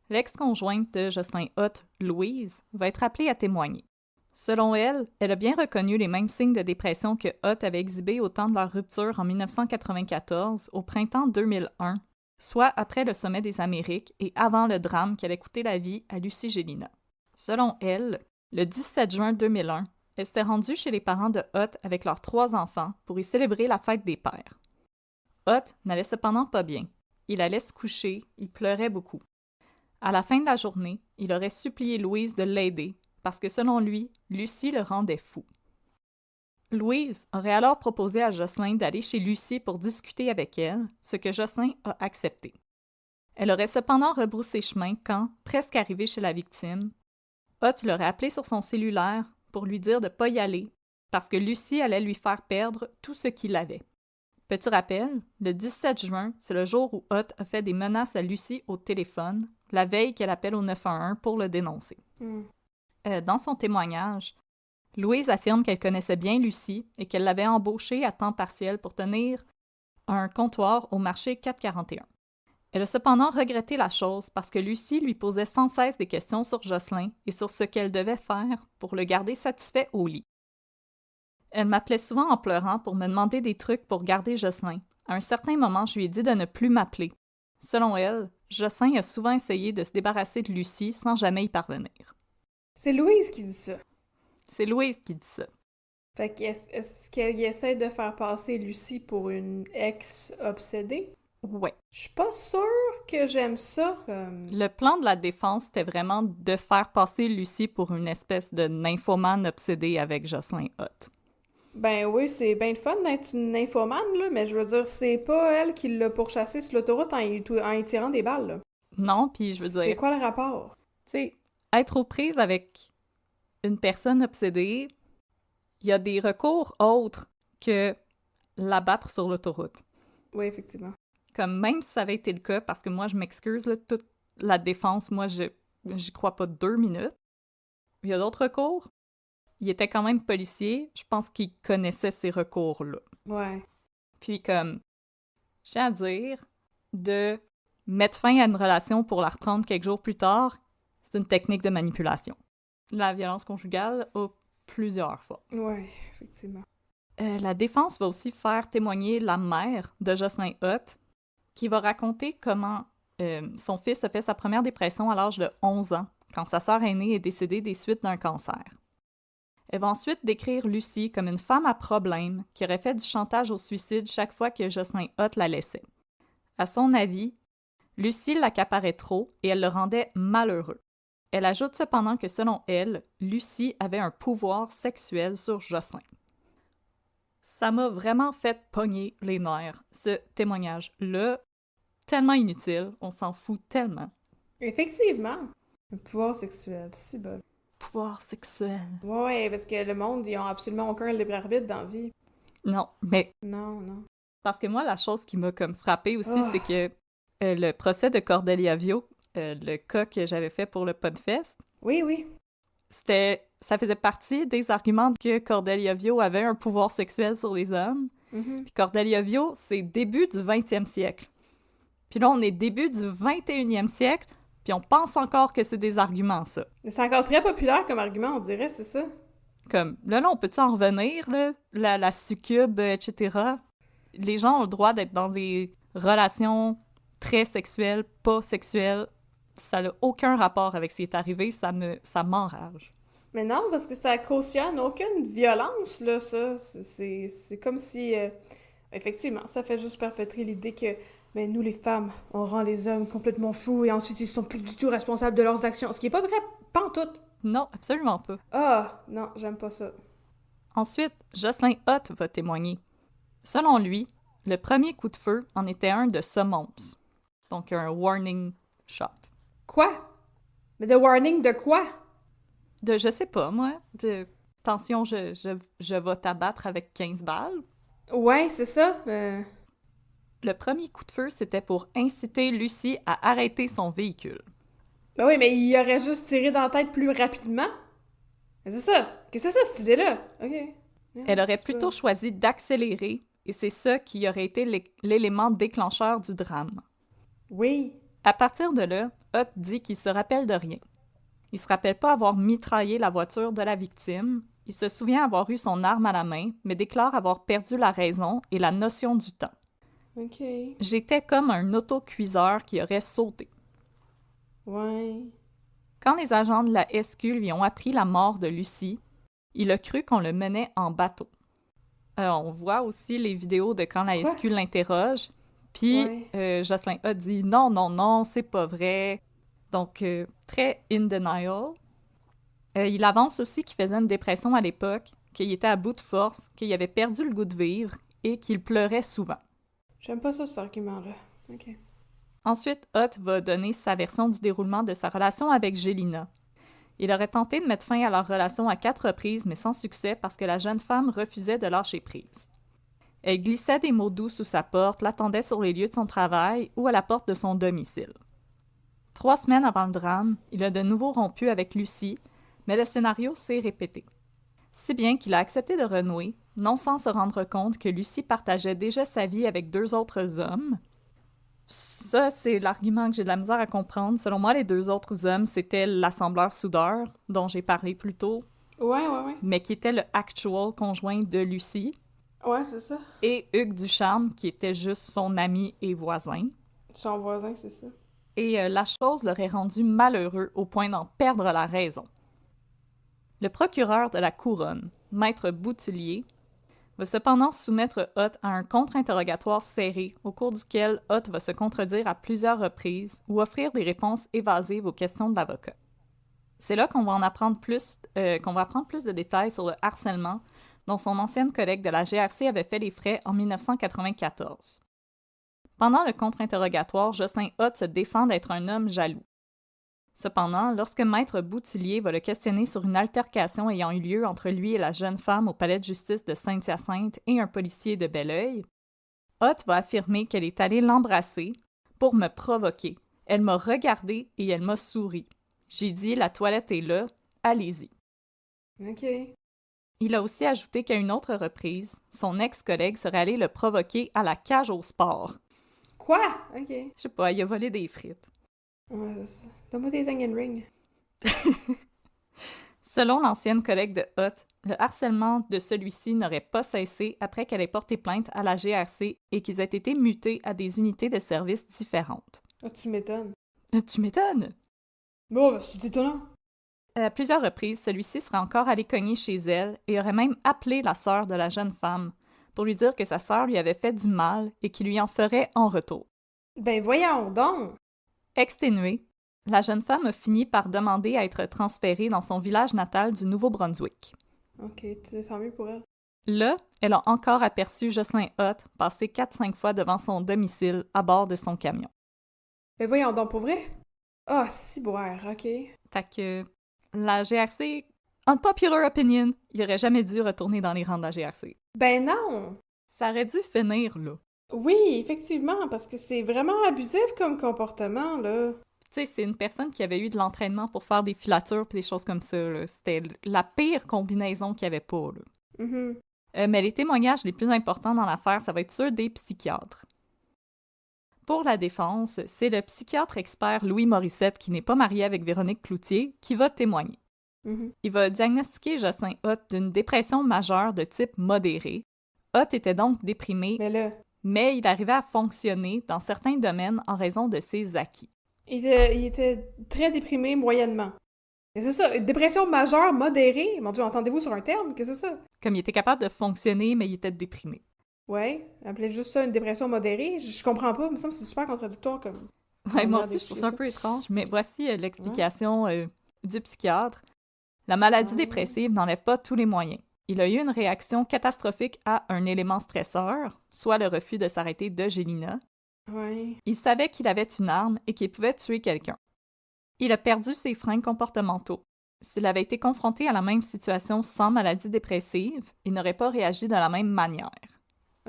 L'ex-conjointe de Jocelyn Ott, Louise, va être appelée à témoigner. Selon elle, elle a bien reconnu les mêmes signes de dépression que Ott avait exhibés au temps de leur rupture en 1994, au printemps 2001, soit après le sommet des Amériques et avant le drame qui allait coûter la vie à Lucie Gélina. Selon elle, le 17 juin 2001, elle s'était rendue chez les parents de Ott avec leurs 3 enfants pour y célébrer la fête des pères. Ott n'allait cependant pas bien. Il allait se coucher, il pleurait beaucoup. À la fin de la journée, il aurait supplié Louise de l'aider parce que selon lui, Lucie le rendait fou. Louise aurait alors proposé à Jocelyn d'aller chez Lucie pour discuter avec elle, ce que Jocelyn a accepté. Elle aurait cependant rebroussé chemin quand, presque arrivée chez la victime, Ott l'aurait appelé sur son cellulaire pour lui dire de ne pas y aller parce que Lucie allait lui faire perdre tout ce qu'il avait. Petit rappel, le 17 juin, c'est le jour où Ott a fait des menaces à Lucie au téléphone, la veille qu'elle appelle au 911 pour le dénoncer. Dans son témoignage, Louise affirme qu'elle connaissait bien Lucie et qu'elle l'avait embauchée à temps partiel pour tenir un comptoir au marché 441. Elle a cependant regretté la chose parce que Lucie lui posait sans cesse des questions sur Jocelyn et sur ce qu'elle devait faire pour le garder satisfait au lit. Elle m'appelait souvent en pleurant pour me demander des trucs pour garder Jocelyn. À un certain moment, je lui ai dit de ne plus m'appeler. Selon elle, Jocelyn a souvent essayé de se débarrasser de Lucie sans jamais y parvenir. C'est Louise qui dit ça. C'est Louise qui dit ça. Fait qu'est-ce qu'elle essaie de faire passer Lucie pour une ex-obsédée? Ouais. Je suis pas sûre que j'aime ça. Le plan de la défense, c'était vraiment de faire passer Lucie pour une espèce de nymphomane obsédée avec Jocelyn Ott. Ben oui, c'est bien le fun d'être une nymphomane, là, mais je veux dire, c'est pas elle qui l'a pourchassé sur l'autoroute en y tirant des balles, là. Non, puis je veux dire... C'est quoi le rapport? Tu sais, être aux prises avec une personne obsédée, il y a des recours autres que l'abattre sur l'autoroute. Oui, effectivement. Comme même si ça avait été le cas, parce que moi, je m'excuse, là, toute la défense, moi, j'y crois pas 2 minutes. Il y a d'autres recours. Il était quand même policier. Je pense qu'il connaissait ces recours-là. Ouais. Puis comme, j'ai à dire, de mettre fin à une relation pour la reprendre quelques jours plus tard, c'est une technique de manipulation. La violence conjugale a plusieurs fois. Ouais, effectivement. La défense va aussi faire témoigner la mère de Jocelyn Ott, qui va raconter comment son fils a fait sa première dépression à l'âge de 11 ans, quand sa sœur aînée est décédée des suites d'un cancer. Elle va ensuite décrire Lucie comme une femme à problème qui aurait fait du chantage au suicide chaque fois que Jocelyn Ott la laissait. À son avis, Lucie l'accaparait trop et elle le rendait malheureux. Elle ajoute cependant que selon elle, Lucie avait un pouvoir sexuel sur Jocelyn. Ça m'a vraiment fait pogner les nerfs, ce témoignage-là. Tellement inutile, on s'en fout tellement. Effectivement. Un pouvoir sexuel, si bon. Pouvoir sexuel. Ouais, parce que le monde, ils ont absolument aucun libre arbitre dans la vie. Non, mais... Non. Parce que moi, la chose qui m'a comme frappée aussi, c'est que le procès de Cordelia Vio, le cas que j'avais fait pour le Podfest, oui. Ça faisait partie des arguments que Cordelia Vio avait un pouvoir sexuel sur les hommes. Mm-hmm. Puis Cordelia Vio, c'est début du 20e siècle. Puis là, on est début du 21e siècle, puis on pense encore que c'est des arguments, ça. C'est encore très populaire comme argument, on dirait, c'est ça? Comme, là, on peut-tu en revenir, là? La succube, etc. Les gens ont le droit d'être dans des relations très sexuelles, pas sexuelles. Ça n'a aucun rapport avec ce qui est arrivé, ça m'enrage. Mais non, parce que ça cautionne aucune violence, là, ça. C'est comme si... effectivement, ça fait juste perpétrer l'idée que mais nous, les femmes, on rend les hommes complètement fous et ensuite ils sont plus du tout responsables de leurs actions. Ce qui est pas vrai, pas en tout. Non, absolument pas. Ah, non, j'aime pas ça. Ensuite, Jocelyn Ott va témoigner. Selon lui, le premier coup de feu en était un de semonce. Donc un warning shot. Quoi? Mais de warning de quoi? De, je sais pas, moi, de attention, je vais t'abattre avec 15 balles. Ouais, c'est ça. Le premier coup de feu, c'était pour inciter Lucie à arrêter son véhicule. Ben oui, mais il aurait juste tiré dans la tête plus rapidement. Mais c'est ça. Qu'est-ce que c'est ça, cette idée-là? OK. Elle aurait C'est plutôt pas... choisi d'accélérer, et c'est ça qui aurait été l'élément déclencheur du drame. Oui. À partir de là, Hutt dit qu'il se rappelle de rien. Il se rappelle pas avoir mitraillé la voiture de la victime, il se souvient avoir eu son arme à la main, mais déclare avoir perdu la raison et la notion du temps. OK. J'étais comme un autocuiseur qui aurait sauté. Ouais. Quand les agents de la SQ lui ont appris la mort de Lucie, il a cru qu'on le menait en bateau. On voit aussi les vidéos de quand la Quoi? SQ l'interroge, puis Ouais. Jocelyn a dit « Non, non, non, c'est pas vrai ». Donc, très in denial. Il avance aussi qu'il faisait une dépression à l'époque, qu'il était à bout de force, qu'il avait perdu le goût de vivre et qu'il pleurait souvent. J'aime pas ça, cet argument-là. OK. Ensuite, Hutt va donner sa version du déroulement de sa relation avec Gélina. Il aurait tenté de mettre fin à leur relation à 4 reprises, mais sans succès parce que la jeune femme refusait de lâcher prise. Elle glissait des mots doux sous sa porte, l'attendait sur les lieux de son travail ou à la porte de son domicile. 3 semaines avant le drame, il a de nouveau rompu avec Lucie, mais le scénario s'est répété. Si bien qu'il a accepté de renouer, non sans se rendre compte que Lucie partageait déjà sa vie avec 2 autres hommes. Ça, c'est l'argument que j'ai de la misère à comprendre. Selon moi, les 2 autres hommes, c'était l'assembleur-soudeur, dont j'ai parlé plus tôt, Ouais. mais qui était le actual conjoint de Lucie, Ouais, c'est ça. et Hugues Ducharme, qui était juste son ami et voisin. Son voisin, c'est ça. Et la chose l'aurait rendu malheureux au point d'en perdre la raison. Le procureur de la Couronne, Maître Boutillier, va cependant soumettre Hutt à un contre-interrogatoire serré au cours duquel Hutt va se contredire à plusieurs reprises ou offrir des réponses évasives aux questions de l'avocat. C'est là qu'on va apprendre plus de détails sur le harcèlement dont son ancienne collègue de la GRC avait fait les frais en 1994. Pendant le contre-interrogatoire, Jocelyn Hutt se défend d'être un homme jaloux. Cependant, lorsque Maître Boutillier va le questionner sur une altercation ayant eu lieu entre lui et la jeune femme au palais de justice de Saint-Hyacinthe et un policier de Belleuil, Hutt va affirmer qu'elle est allée l'embrasser pour me provoquer. Elle m'a regardé et elle m'a souri. J'ai dit « La toilette est là, allez-y ». OK. Il a aussi ajouté qu'à une autre reprise, son ex-collègue serait allé le provoquer à la cage au sport. Quoi? OK. Je sais pas, il a volé des frites. Ouais, c'est ça. Donne-moi tes onion rings. Selon l'ancienne collègue de Hutt, le harcèlement de celui-ci n'aurait pas cessé après qu'elle ait porté plainte à la GRC et qu'ils aient été mutés à des unités de services différentes. Ah, tu m'étonnes. Tu m'étonnes! Bon, ben, c'est étonnant. À plusieurs reprises, celui-ci serait encore allé cogner chez elle et aurait même appelé la sœur de la jeune femme pour lui dire que sa sœur lui avait fait du mal et qu'il lui en ferait en retour. Ben voyons donc! Exténuée, la jeune femme a fini par demander à être transférée dans son village natal du Nouveau-Brunswick. OK, tant mieux pour elle. Là, elle a encore aperçu Jocelyn Hutt passer 4-5 fois devant son domicile à bord de son camion. Ben voyons donc, pour vrai? Ah, ciboire, OK. Fait que la GRC, unpopular opinion, il aurait jamais dû retourner dans les rangs de la GRC. Ben non! Ça aurait dû finir là. Oui, effectivement, parce que c'est vraiment abusif comme comportement, là. Tu sais, c'est une personne qui avait eu de l'entraînement pour faire des filatures et des choses comme ça, là. C'était la pire combinaison qu'il n'y avait pas, là. Mhm. Mais les témoignages les plus importants dans l'affaire, ça va être ceux des psychiatres. Pour la défense, c'est le psychiatre expert Louis Morissette, qui n'est pas marié avec Véronique Cloutier, qui va témoigner. Mhm. Il va diagnostiquer Jocelyn Hutt d'une dépression majeure de type modéré. Hutt était donc déprimé, Mais là, mais il arrivait à fonctionner dans certains domaines en raison de ses acquis. il était très déprimé moyennement. Mais c'est ça, dépression majeure, modérée. Mon Dieu, entendez-vous sur un terme? Qu'est-ce que c'est ça? Comme il était capable de fonctionner, mais il était déprimé. Ouais, appelez juste ça une dépression modérée. Je comprends pas, il me semble que c'est super contradictoire comme... Ouais, moi manière aussi, je trouve d'expliquer ça un peu étrange, mais voici l'explication du psychiatre. La maladie dépressive n'enlève pas tous les moyens. Il a eu une réaction catastrophique à un élément stresseur, soit le refus de s'arrêter de Gélina. Ouais. Il savait qu'il avait une arme et qu'il pouvait tuer quelqu'un. Il a perdu ses freins comportementaux. S'il avait été confronté à la même situation sans maladie dépressive, il n'aurait pas réagi de la même manière.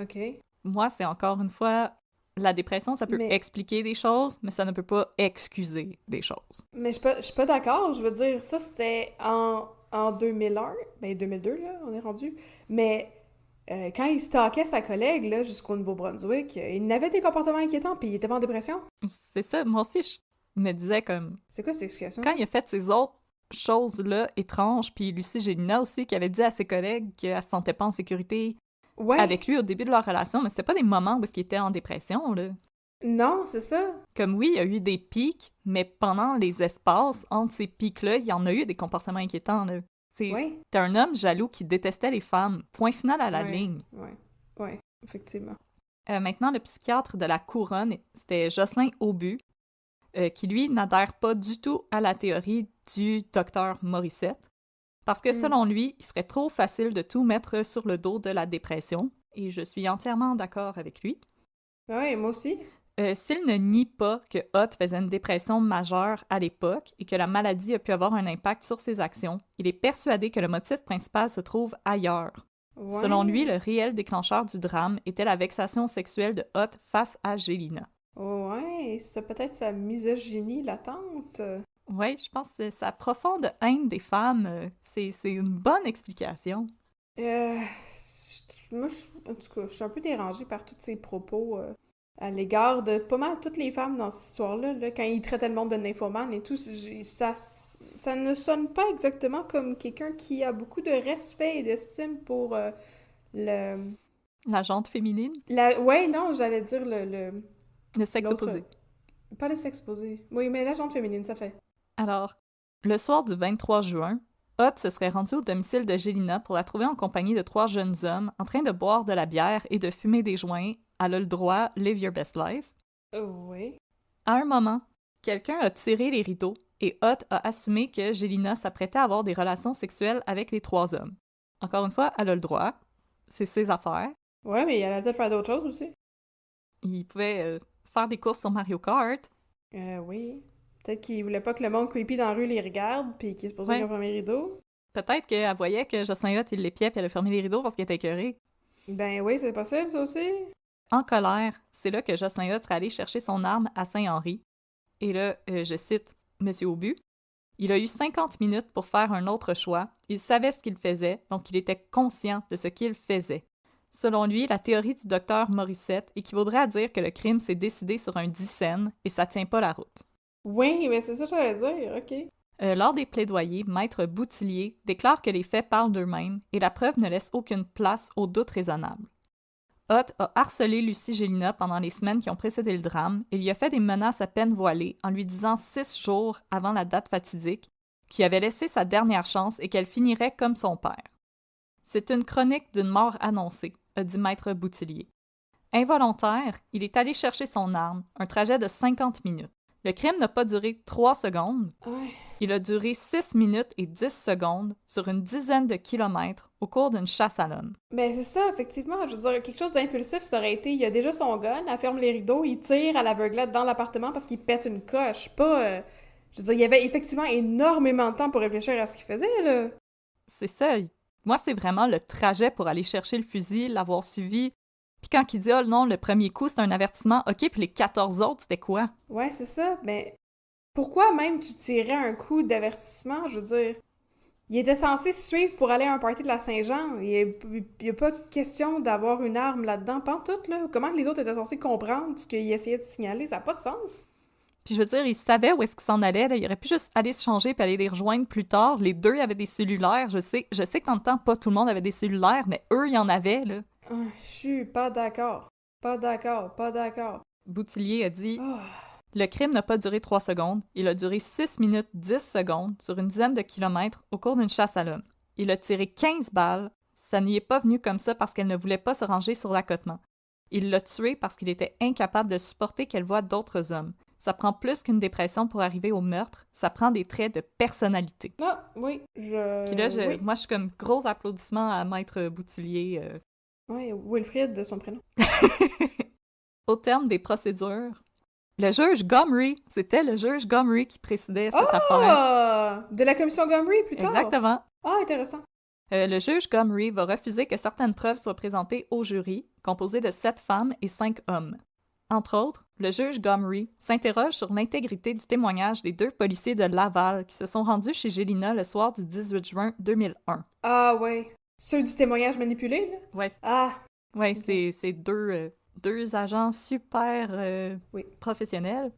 OK. Moi, c'est encore une fois la dépression, ça peut Mais- expliquer des choses, mais ça ne peut pas excuser des choses. Mais je suis pas d'accord. Je veux dire, ça, c'était en 2001. Ben, 2002, là, on est rendu. Mais quand il stalkait sa collègue, là, jusqu'au Nouveau-Brunswick, il n'avait des comportements inquiétants, puis il était pas en dépression. C'est ça, moi aussi, je me disais comme... C'est quoi cette explication? Quand il a fait ces autres choses-là étranges, puis Lucie Gélina aussi, qui avait dit à ses collègues qu'elle se sentait pas en sécurité Ouais. avec lui au début de leur relation, mais c'était pas des moments où il était en dépression, là. Non, c'est ça. Comme oui, il y a eu des pics, mais pendant les espaces entre ces pics-là, il y en a eu des comportements inquiétants, là. Ouais. C'était un homme jaloux qui détestait les femmes. Point final à la Ouais. ligne. Ouais, effectivement. Maintenant, le psychiatre de la couronne, c'était Jocelyn Aubu, qui lui n'adhère pas du tout à la théorie du docteur Morissette, parce que selon lui, il serait trop facile de tout mettre sur le dos de la dépression, et je suis entièrement d'accord avec lui. Ouais, moi aussi. S'il ne nie pas que Ott faisait une dépression majeure à l'époque et que la maladie a pu avoir un impact sur ses actions, il est persuadé que le motif principal se trouve ailleurs. Ouais. Selon lui, le réel déclencheur du drame était la vexation sexuelle de Ott face à Gélina. Ouais, c'est peut-être sa misogynie latente. Oui, je pense que sa profonde haine des femmes, c'est une bonne explication. Moi, en tout cas, je suis un peu dérangée par tous ces propos à l'égard de pas mal toutes les femmes dans cette histoire-là, là, quand il traitait le monde de nymphomane et tout, ça ne sonne pas exactement comme quelqu'un qui a beaucoup de respect et d'estime pour le... La jante féminine, Ouais, non, j'allais dire le sexe l'autre... opposé. Pas le sexe posé. Oui, mais la jante féminine, ça fait. Alors, le soir du 23 juin, Ott se serait rendu au domicile de Gélina pour la trouver en compagnie de 3 jeunes hommes en train de boire de la bière et de fumer des joints. Elle a le droit, live your best life. Oui. À un moment, quelqu'un a tiré les rideaux et Ott a assumé que Gélina s'apprêtait à avoir des relations sexuelles avec les 3 hommes. Encore une fois, elle a le droit. C'est ses affaires. Ouais, mais il allait peut-être faire d'autres choses aussi. Il pouvait faire des courses sur Mario Kart. Oui. Peut-être qu'il voulait pas que le monde creepy dans la rue les regarde, puis qu'il se posait Ouais. un premier rideau. Peut-être qu'elle voyait que Jocelyn Ott, il l'épiait puis elle a fermé les rideaux parce qu'elle était écœurée. Ben oui, c'est possible, ça aussi. En colère, c'est là que Jocelyn Ott serait allé chercher son arme à Saint-Henri. Et là, je cite M. Aubu, « Il a eu 50 minutes pour faire un autre choix. Il savait ce qu'il faisait, donc il était conscient de ce qu'il faisait. » Selon lui, la théorie du docteur Morissette équivaudrait à dire que le crime s'est décidé sur un dixaine et ça tient pas la route. Oui, mais c'est ça que j'allais dire, ok. Lors des plaidoyers, Maître Boutillier déclare que les faits parlent d'eux-mêmes et la preuve ne laisse aucune place au doute raisonnable. Ott a harcelé Lucie Gélina pendant les semaines qui ont précédé le drame et lui a fait des menaces à peine voilées en lui disant 6 jours avant la date fatidique qu'il avait laissé sa dernière chance et qu'elle finirait comme son père. C'est une chronique d'une mort annoncée, a dit Maître Boutillier. Involontaire, il est allé chercher son arme, un trajet de 50 minutes. Le crime n'a pas duré 3 secondes, Ouais. il a duré 6 minutes et 10 secondes sur une dizaine de kilomètres au cours d'une chasse à l'homme. Ben c'est ça, effectivement. Je veux dire, quelque chose d'impulsif, ça aurait été, il a déjà son gun, elle ferme les rideaux, il tire à l'aveuglette dans l'appartement parce qu'il pète une coche. Pas... je veux dire, il y avait effectivement énormément de temps pour réfléchir à ce qu'il faisait, là. C'est ça. Moi, c'est vraiment le trajet pour aller chercher le fusil, l'avoir suivi. Puis quand il dit « Oh non, le premier coup, c'est un avertissement. OK, puis les 14 autres, c'était quoi? » Ouais, c'est ça, mais pourquoi même tu tirais un coup d'avertissement? Je veux dire, il était censé se suivre pour aller à un party de la Saint-Jean. Il n'y a pas question d'avoir une arme là-dedans, pantoute, là. Comment les autres étaient censés comprendre ce qu'il essayait de signaler? Ça n'a pas de sens. Puis je veux dire, il savait où est-ce qu'il s'en allait. Là. Il aurait pu juste aller se changer puis aller les rejoindre plus tard. Les deux avaient des cellulaires. Je sais que dans le temps, pas tout le monde avait des cellulaires, mais eux, il y en avait, là. Je suis pas d'accord. Pas d'accord, pas d'accord. Boutillier a dit Oh. Le crime n'a pas duré 3 secondes. Il a duré 6 minutes 10 secondes sur une dizaine de kilomètres au cours d'une chasse à l'homme. Il a tiré 15 balles. Ça n'y est pas venu comme ça parce qu'elle ne voulait pas se ranger sur l'accotement. Il l'a tué parce qu'il était incapable de supporter qu'elle voie d'autres hommes. Ça prend plus qu'une dépression pour arriver au meurtre. Ça prend des traits de personnalité. Ah, oui, Puis là, oui. moi, je suis comme gros applaudissements à Maître Boutillier. Oui, Wilfrid, de son prénom. Au terme des procédures, le juge Gomery, c'était le juge Gomery qui présidait cette affaire. Ah! De la commission Gomery, plus tard? Exactement. Ah, intéressant. Le juge Gomery va refuser que certaines preuves soient présentées au jury, composé de 7 femmes et 5 hommes. Entre autres, le juge Gomery s'interroge sur l'intégrité du témoignage des 2 policiers de Laval qui se sont rendus chez Gélina le soir du 18 juin 2001. Ah ouais. Ceux du témoignage manipulé, là? Ouais. Ah! Ouais, Ok. c'est deux agents super Oui. professionnels.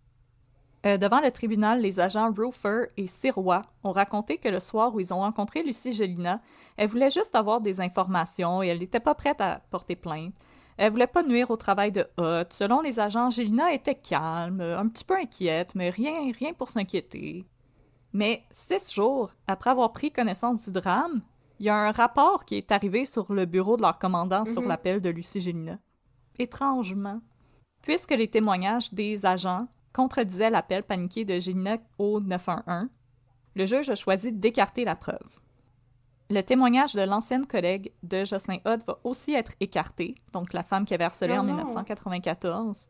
Devant le tribunal, les agents Roofer et Sirois ont raconté que le soir où ils ont rencontré Lucie Gélina, elle voulait juste avoir des informations et elle n'était pas prête à porter plainte. Elle voulait pas nuire au travail de Hutt. Selon les agents, Gélina était calme, un petit peu inquiète, mais rien pour s'inquiéter. Mais 6 jours après avoir pris connaissance du drame, il y a un rapport qui est arrivé sur le bureau de leur commandant sur l'appel de Lucie Gélina. Étrangement, puisque les témoignages des agents contredisaient l'appel paniqué de Gélina au 911, le juge a choisi d'écarter la preuve. Le témoignage de l'ancienne collègue de Jocelyn Hutt va aussi être écarté, donc la femme qui avait harcelé Oh en non. 1994,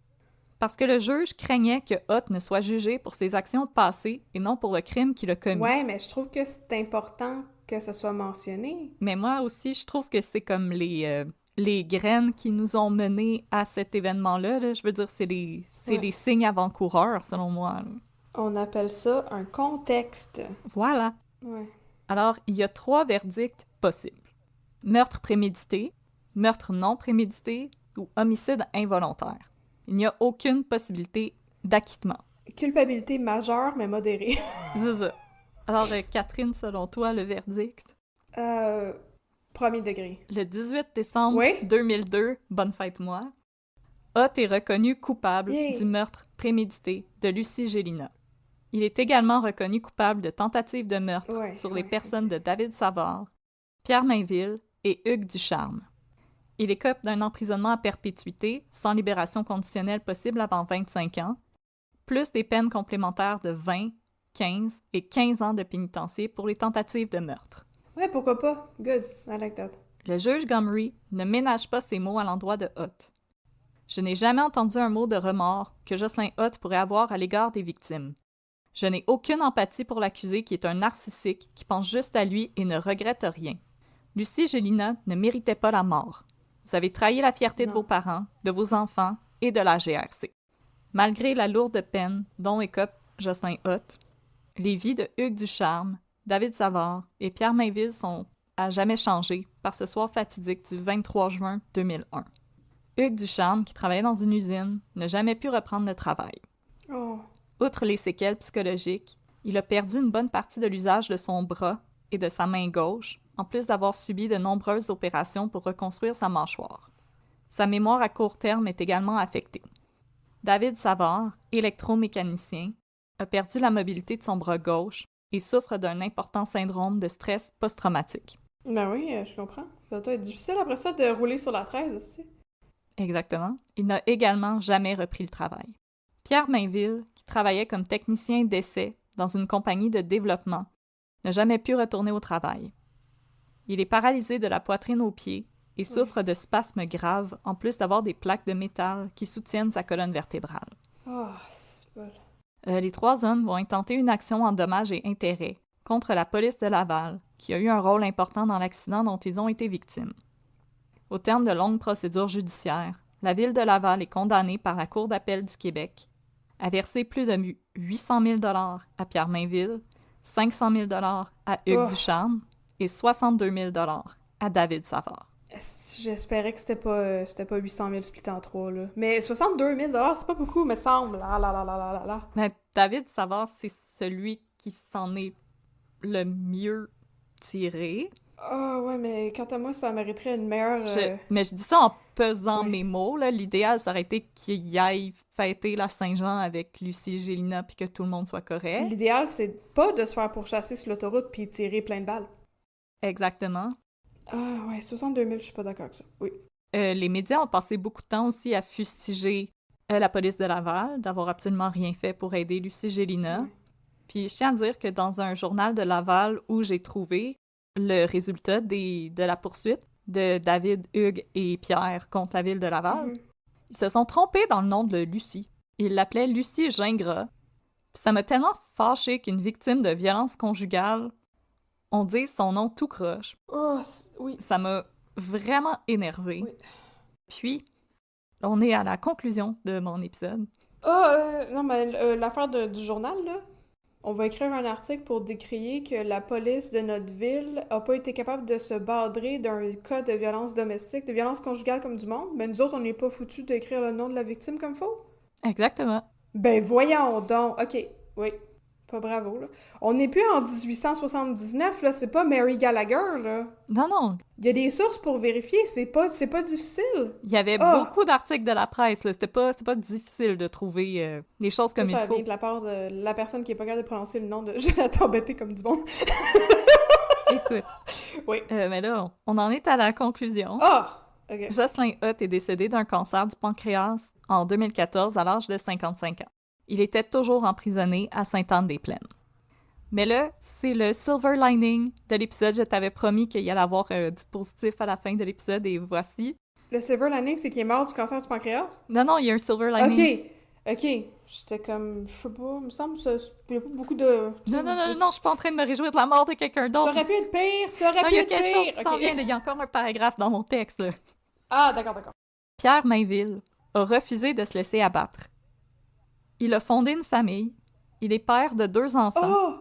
parce que le juge craignait que Hutt ne soit jugé pour ses actions passées et non pour le crime qu'il a commis. Ouais, mais je trouve que c'est important que ça soit mentionné. Mais moi aussi, je trouve que c'est comme les graines qui nous ont menés à cet événement-là. Là. Je veux dire, c'est les signes avant-coureurs, selon moi. Là. On appelle ça un contexte. Voilà. Ouais. Alors, il y a 3 verdicts possibles. Meurtre prémédité, meurtre non prémédité ou homicide involontaire. Il n'y a aucune possibilité d'acquittement. Culpabilité majeure, mais modérée. C'est ça. Alors, Catherine, selon toi, le verdict? Premier degré. Le 18 décembre Oui? 2002, bonne fête moi, Hutt est reconnu coupable Yay! du meurtre prémédité de Lucie Gélina. Il est également reconnu coupable de tentative de meurtre sur les personnes de David Savard, Pierre Mainville et Hugues Ducharme. Il écope d'un emprisonnement à perpétuité, sans libération conditionnelle possible avant 25 ans, plus des peines complémentaires de 20, 15 et 15 ans de pénitencier pour les tentatives de meurtre. Ouais, pourquoi pas? Good. I like that. Le juge Gomery ne ménage pas ses mots à l'endroit de Hutt. Je n'ai jamais entendu un mot de remords que Jocelyn Hutt pourrait avoir à l'égard des victimes. Je n'ai aucune empathie pour l'accusé qui est un narcissique qui pense juste à lui et ne regrette rien. Lucie Gélina ne méritait pas la mort. Vous avez trahi la fierté de vos parents, de vos enfants et de la GRC. Malgré la lourde peine dont écope Jocelyn Hutt, les vies de Hugues Ducharme, David Savard et Pierre Mainville sont à jamais changées par ce soir fatidique du 23 juin 2001. Hugues Ducharme, qui travaillait dans une usine, n'a jamais pu reprendre le travail. Oh. Outre les séquelles psychologiques, il a perdu une bonne partie de l'usage de son bras et de sa main gauche, en plus d'avoir subi de nombreuses opérations pour reconstruire sa mâchoire. Sa mémoire à court terme est également affectée. David Savard, électromécanicien, a perdu la mobilité de son bras gauche et souffre d'un important syndrome de stress post-traumatique. Ben oui, je comprends. Ça doit être difficile après ça de rouler sur la 13 aussi. Exactement. Il n'a également jamais repris le travail. Pierre Mainville, qui travaillait comme technicien d'essai dans une compagnie de développement, n'a jamais pu retourner au travail. Il est paralysé de la poitrine aux pieds et souffre de spasmes graves, en plus d'avoir des plaques de métal qui soutiennent sa colonne vertébrale. Oh, c'est pas... Les 3 hommes vont intenter une action en dommages et intérêts contre la police de Laval, qui a eu un rôle important dans l'accident dont ils ont été victimes. Au terme de longues procédures judiciaires, la ville de Laval est condamnée par la Cour d'appel du Québec à verser plus de 800 000 $ à Pierre Mainville, 500 000 $ à Hugues Ducharme et 62 000 $ à David Savard. J'espérais que c'était pas 800 000 split en 3, là. Mais 62 000 $, c'est pas beaucoup, me semble. Ah là là là là là là. Mais David Savard, c'est celui qui s'en est le mieux tiré. Ah ouais, mais quant à moi, ça mériterait une meilleure... Mais je dis ça en pesant mes mots, là. L'idéal, ça aurait été qu'il aille fêter la Saint-Jean avec Lucie Gélina puis que tout le monde soit correct. L'idéal, c'est pas de se faire pourchasser sur l'autoroute puis tirer plein de balles. Exactement. Ah ouais, 62 000, je suis pas d'accord avec ça. Oui. Les médias ont passé beaucoup de temps aussi à fustiger la police de Laval, d'avoir absolument rien fait pour aider Lucie Gélina. Oui. Puis je tiens à dire que dans un journal de Laval où j'ai trouvé le résultat de la poursuite de David, Hugues et Pierre contre la ville de Laval, ils se sont trompés dans le nom de Lucie. Ils l'appelaient Lucie Gingras. Puis ça m'a tellement fâchée qu'une victime de violence conjugale, on dise son nom tout croche. Oh, oui. Ça m'a vraiment énervée. Oui. Puis, On est à la conclusion de mon épisode. Non, mais l'affaire du journal, là, on va écrire un article pour décrier que la police de notre ville a pas été capable de se badrer d'un cas de violence domestique, de violence conjugale comme du monde, mais nous autres, on n'est pas foutus d'écrire le nom de la victime comme faut. Exactement. Ben voyons donc. OK, oui. Pas bravo, là. On n'est plus en 1879, là, c'est pas Mary Gallagher, là. Non. Il y a des sources pour vérifier, c'est pas difficile. Il y avait beaucoup d'articles de la presse, là. C'était pas difficile de trouver des choses comme il faut. Ça vient de la part de la personne qui est pas capable de prononcer le nom de Jonathan Betté comme du monde. Écoute. Oui. Mais là, on en est à la conclusion. OK. Jocelyn Hutt est décédé d'un cancer du pancréas en 2014 à l'âge de 55 ans. Il était toujours emprisonné à Sainte-Anne-des-Plaines. Mais là, c'est le silver lining de l'épisode. Je t'avais promis qu'il y allait avoir du positif à la fin de l'épisode, et voici. Le silver lining, c'est qu'il est mort du cancer du pancréas? Non, il y a un silver lining. OK. J'étais comme, je sais pas, il me semble qu'il n'y a pas beaucoup de... Non, je suis pas en train de me réjouir de la mort de quelqu'un d'autre. Ça aurait pu être pire, il y a quelque chose qui s'en vient, il y a encore un paragraphe dans mon texte, là. Ah, d'accord. Pierre Mainville a refusé de se laisser abattre. Il a fondé une famille, il est père de 2 enfants,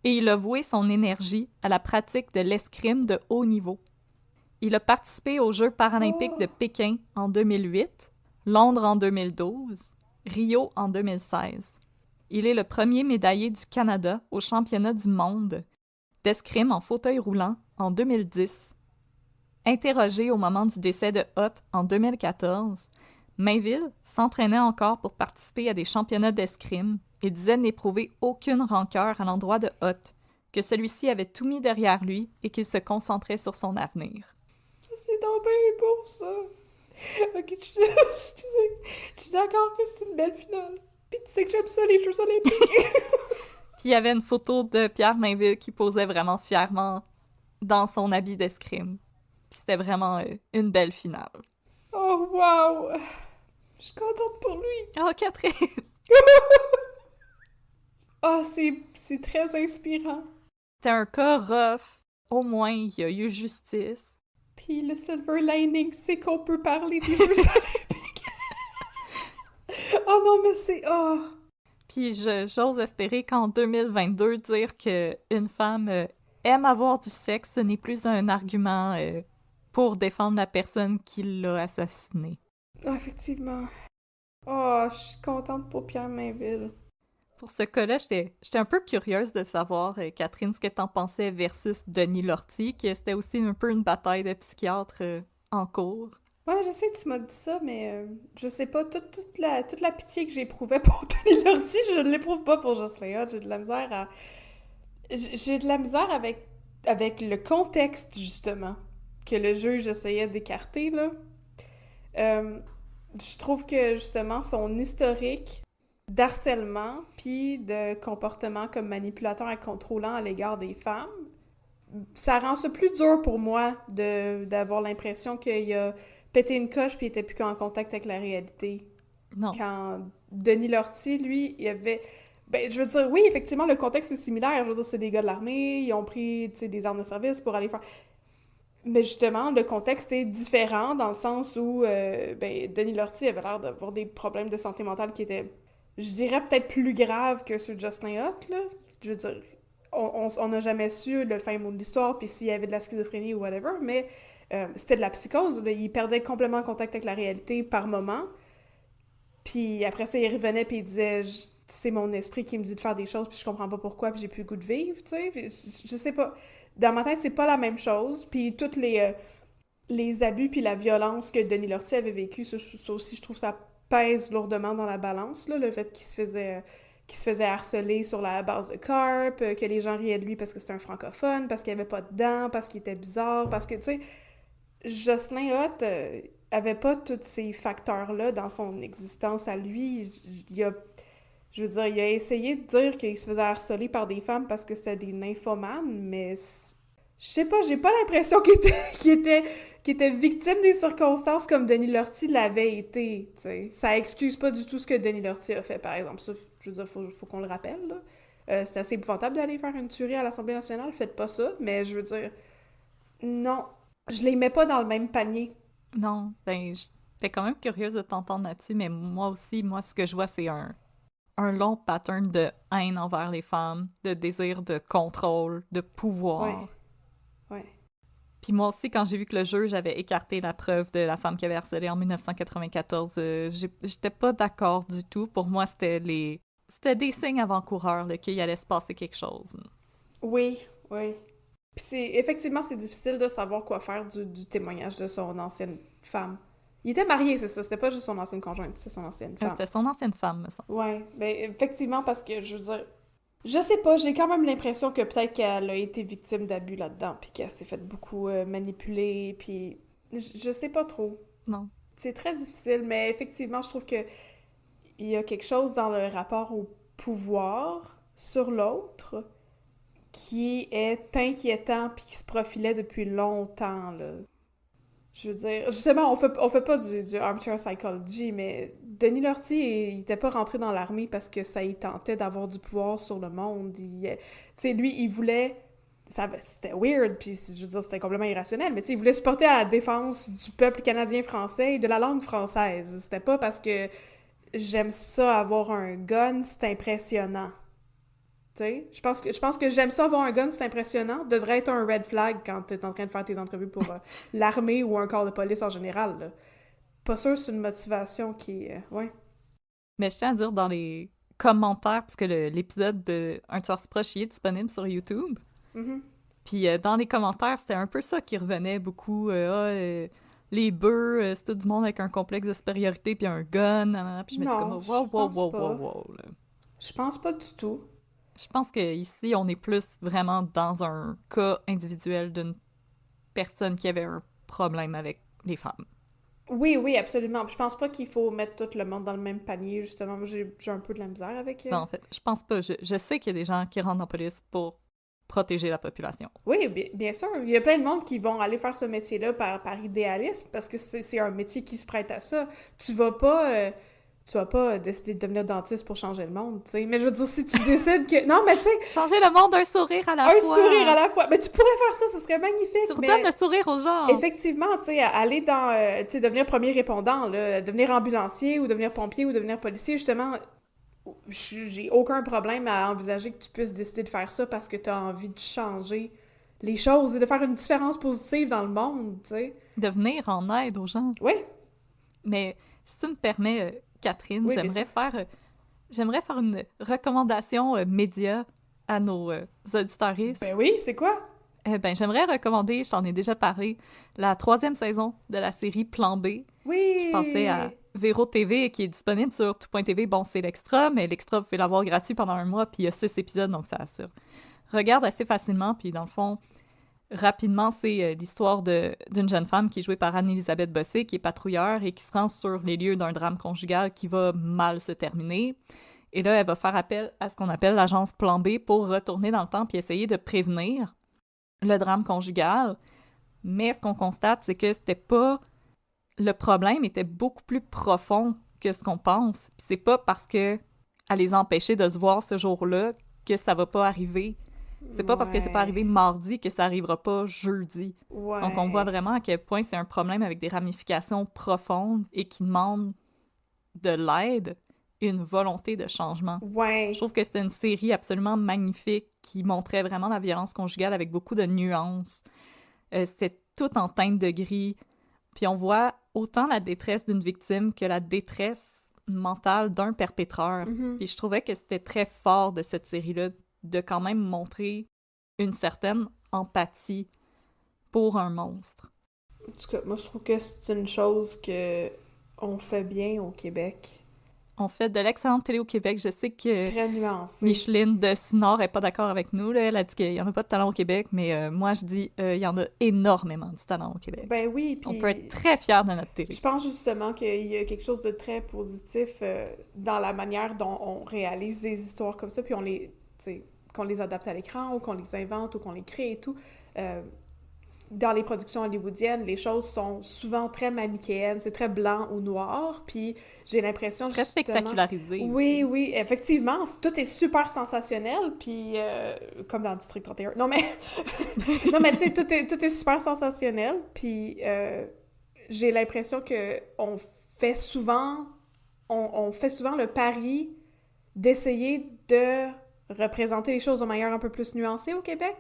et il a voué son énergie à la pratique de l'escrime de haut niveau. Il a participé aux Jeux paralympiques de Pékin en 2008, Londres en 2012, Rio en 2016. Il est le premier médaillé du Canada au championnat du monde d'escrime en fauteuil roulant en 2010. Interrogé au moment du décès de Hutt en 2014, Mainville s'entraînait encore pour participer à des championnats d'escrime et disait n'éprouver aucune rancœur à l'endroit de Hutt, que celui-ci avait tout mis derrière lui et qu'il se concentrait sur son avenir. C'est donc bien beau, ça! Ok, excusez. Je suis d'accord que c'est une belle finale. Puis tu sais que j'aime ça, les Jeux olympiques! Puis il y avait une photo de Pierre Mainville qui posait vraiment fièrement dans son habit d'escrime. Puis c'était vraiment une belle finale. Oh, wow! Je suis contente pour lui! Oh, Catherine! C'est très inspirant. C'était un cas rough. Au moins, il y a eu justice. Puis le silver lining, c'est qu'on peut parler des Jeux olympiques. Oh non, mais c'est... Puis j'ose espérer qu'en 2022, dire qu'une femme aime avoir du sexe, ce n'est plus un argument pour défendre la personne qui l'a assassinée. Effectivement. Je suis contente pour Pierre Mainville. Pour ce cas-là, j'étais un peu curieuse de savoir, Catherine, ce que t'en pensais versus Denis Lortie, que c'était aussi un peu une bataille de psychiatres en cours. Ouais, je sais que tu m'as dit ça, mais je sais pas, toute la pitié que j'éprouvais pour Denis Lortie, je ne l'éprouve pas pour Jocelyn Hutt. J'ai de la misère avec le contexte, justement, que le juge essayait d'écarter, là. Je trouve que, justement, son historique d'harcèlement puis de comportement comme manipulateur et contrôlant à l'égard des femmes, ça rend ça plus dur pour moi d'avoir l'impression qu'il a pété une coche puis il était plus en contact avec la réalité. Non. Quand Denis Lortie, lui, il avait... Ben, je veux dire, oui, effectivement, le contexte est similaire. Je veux dire, c'est des gars de l'armée, ils ont pris, tu sais, des armes de service pour aller faire... Mais justement, le contexte est différent dans le sens où, Denis Lortie avait l'air d'avoir des problèmes de santé mentale qui étaient, je dirais, peut-être plus graves que ceux de Jocelyn Hutt, là. Je veux dire, on n'a jamais su le fin mot de l'histoire, puis s'il y avait de la schizophrénie ou whatever, mais c'était de la psychose, là. Il perdait complètement contact avec la réalité par moment. Puis après ça, il revenait puis il disait c'est mon esprit qui me dit de faire des choses puis je comprends pas pourquoi puis j'ai plus le goût de vivre, tu sais. Puis je sais pas. Dans ma tête, c'est pas la même chose. Puis toutes les abus puis la violence que Denis Lortie avait vécu, ça aussi, je trouve ça pèse lourdement dans la balance, là, le fait qu'il se faisait harceler sur la base de carp, que les gens riaient de lui parce que c'était un francophone, parce qu'il avait pas de dents, parce qu'il était bizarre, parce que, tu sais, Jocelyn Hutt avait pas tous ces facteurs-là dans son existence à lui. Je veux dire, il a essayé de dire qu'il se faisait harceler par des femmes parce que c'était des nymphomanes, mais je sais pas, j'ai pas l'impression qu'il était victime des circonstances comme Denis Lortie l'avait été, tu sais. Ça excuse pas du tout ce que Denis Lortie a fait, par exemple. Ça, je veux dire, faut qu'on le rappelle, là. C'est assez épouvantable d'aller faire une tuerie à l'Assemblée nationale, faites pas ça, mais je veux dire, non, je les mets pas dans le même panier. Non, ben, J'étais quand même curieuse de t'entendre là-dessus, mais moi aussi, ce que je vois, c'est un long pattern de haine envers les femmes, de désir de contrôle, de pouvoir. Ouais. Puis moi aussi, quand j'ai vu que le juge avait écarté la preuve de la femme qui avait harcelé en 1994, j'étais pas d'accord du tout. Pour moi, c'était des signes avant-coureurs là, qu'il allait se passer quelque chose. Oui. Puis effectivement, c'est difficile de savoir quoi faire du témoignage de son ancienne femme. Il était marié, c'est ça. C'était pas juste son ancienne conjointe, c'est son ancienne femme. C'était son ancienne femme, me semble. Ouais, ben effectivement, parce que, je veux dire, je sais pas, j'ai quand même l'impression que peut-être qu'elle a été victime d'abus là-dedans, puis qu'elle s'est fait beaucoup manipuler, puis je sais pas trop. Non. C'est très difficile, mais effectivement, je trouve que il y a quelque chose dans le rapport au pouvoir sur l'autre qui est inquiétant puis qui se profilait depuis longtemps, là. Je veux dire, justement, on fait pas du armchair psychology, mais Denis Lortie, il était pas rentré dans l'armée parce que ça y tentait d'avoir du pouvoir sur le monde. Tu sais, lui, il voulait... C'était weird, puis je veux dire, c'était complètement irrationnel, mais tu sais, il voulait se porter à la défense du peuple canadien-français et de la langue française. C'était pas parce que j'aime ça avoir un gun, c'est impressionnant. Tu sais, je pense que j'aime ça avoir un gun, c'est impressionnant, devrait être un red flag quand t'es en train de faire tes entrevues pour l'armée ou un corps de police en général, là. Pas sûr c'est une motivation qui... ouais. Mais je tiens à dire dans les commentaires, parce que l'épisode de Un tueur se proche est disponible sur YouTube. Mm-hmm. Puis dans les commentaires, c'était un peu ça qui revenait beaucoup. Les bœufs, c'est tout du monde avec un complexe de supériorité puis un gun. Nanana. Puis je me suis comme, wow. Là. Je pense pas du tout. Je pense qu'ici, on est plus vraiment dans un cas individuel d'une personne qui avait un problème avec les femmes. Oui, absolument. Je pense pas qu'il faut mettre tout le monde dans le même panier, justement. Moi, j'ai un peu de la misère avec... Non, en fait, je pense pas. Je sais qu'il y a des gens qui rentrent en police pour protéger la population. Oui, bien sûr. Il y a plein de monde qui vont aller faire ce métier-là par idéalisme, parce que c'est un métier qui se prête à ça. Tu vas pas décider de devenir dentiste pour changer le monde, tu sais. Mais je veux dire, si tu décides que... Non, mais tu sais... Changer le monde d'un sourire à la fois. Un sourire à la fois. Mais tu pourrais faire ça, ce serait magnifique. Tu redonnes le sourire aux gens. Effectivement, tu sais, aller dans... tu sais, devenir premier répondant, là, devenir ambulancier ou devenir pompier ou devenir policier, justement... J'ai aucun problème à envisager que tu puisses décider de faire ça parce que tu as envie de changer les choses et de faire une différence positive dans le monde, tu sais. De venir en aide aux gens. Oui. Mais si tu me permets, Catherine, oui, j'aimerais faire une recommandation média à nos auditeuristes. Ben oui, c'est quoi? J'aimerais recommander, je t'en ai déjà parlé, la 3e saison de la série Plan B. Oui! Je pensais à Véro TV qui est disponible sur tout.tv. Bon, c'est l'extra, mais l'extra, vous pouvez l'avoir gratuit pendant 1 mois, puis il y a 6 épisodes, donc ça assure. Regarde assez facilement, puis dans le fond, rapidement, c'est l'histoire d'une jeune femme qui est jouée par Anne-Élisabeth Bossé, qui est patrouilleur et qui se rend sur les lieux d'un drame conjugal qui va mal se terminer. Et là, elle va faire appel à ce qu'on appelle l'agence Plan B pour retourner dans le temps puis essayer de prévenir le drame conjugal. Mais ce qu'on constate, c'est que c'était pas... Le problème était beaucoup plus profond que ce qu'on pense. Puis c'est pas parce que elle les empêchait de se voir ce jour-là que ça va pas arriver. C'est pas parce que c'est pas arrivé mardi que ça arrivera pas jeudi. Ouais. Donc on voit vraiment à quel point c'est un problème avec des ramifications profondes et qui demande de l'aide et une volonté de changement. Ouais. Je trouve que c'était une série absolument magnifique qui montrait vraiment la violence conjugale avec beaucoup de nuances. C'était tout en teinte de gris. Puis on voit autant la détresse d'une victime que la détresse mentale d'un perpétreur. Mm-hmm. Puis je trouvais que c'était très fort de cette série-là de quand même montrer une certaine empathie pour un monstre. En tout cas, moi, je trouve que c'est une chose que on fait bien au Québec. On fait de l'excellente télé au Québec. Je sais que très nuancé. Micheline de Sinor n'est pas d'accord avec nous. Là. Elle a dit qu'il n'y en a pas de talent au Québec, mais moi, je dis il y en a énormément du talent au Québec. Ben oui, puis... On peut être très fiers de notre télé. Je pense justement qu'il y a quelque chose de très positif dans la manière dont on réalise des histoires comme ça, puis on les... qu'on les adapte à l'écran, ou qu'on les invente, ou qu'on les crée et tout. Dans les productions hollywoodiennes, les choses sont souvent très manichéennes, c'est très blanc ou noir, puis j'ai l'impression très justement... spectacularisé. Oui, effectivement, tout est super sensationnel, puis comme dans District 31. Non, mais non, mais tu sais, tout est super sensationnel, puis j'ai l'impression que on fait souvent... On fait souvent le pari d'essayer de représenter les choses de manière un peu plus nuancée au Québec.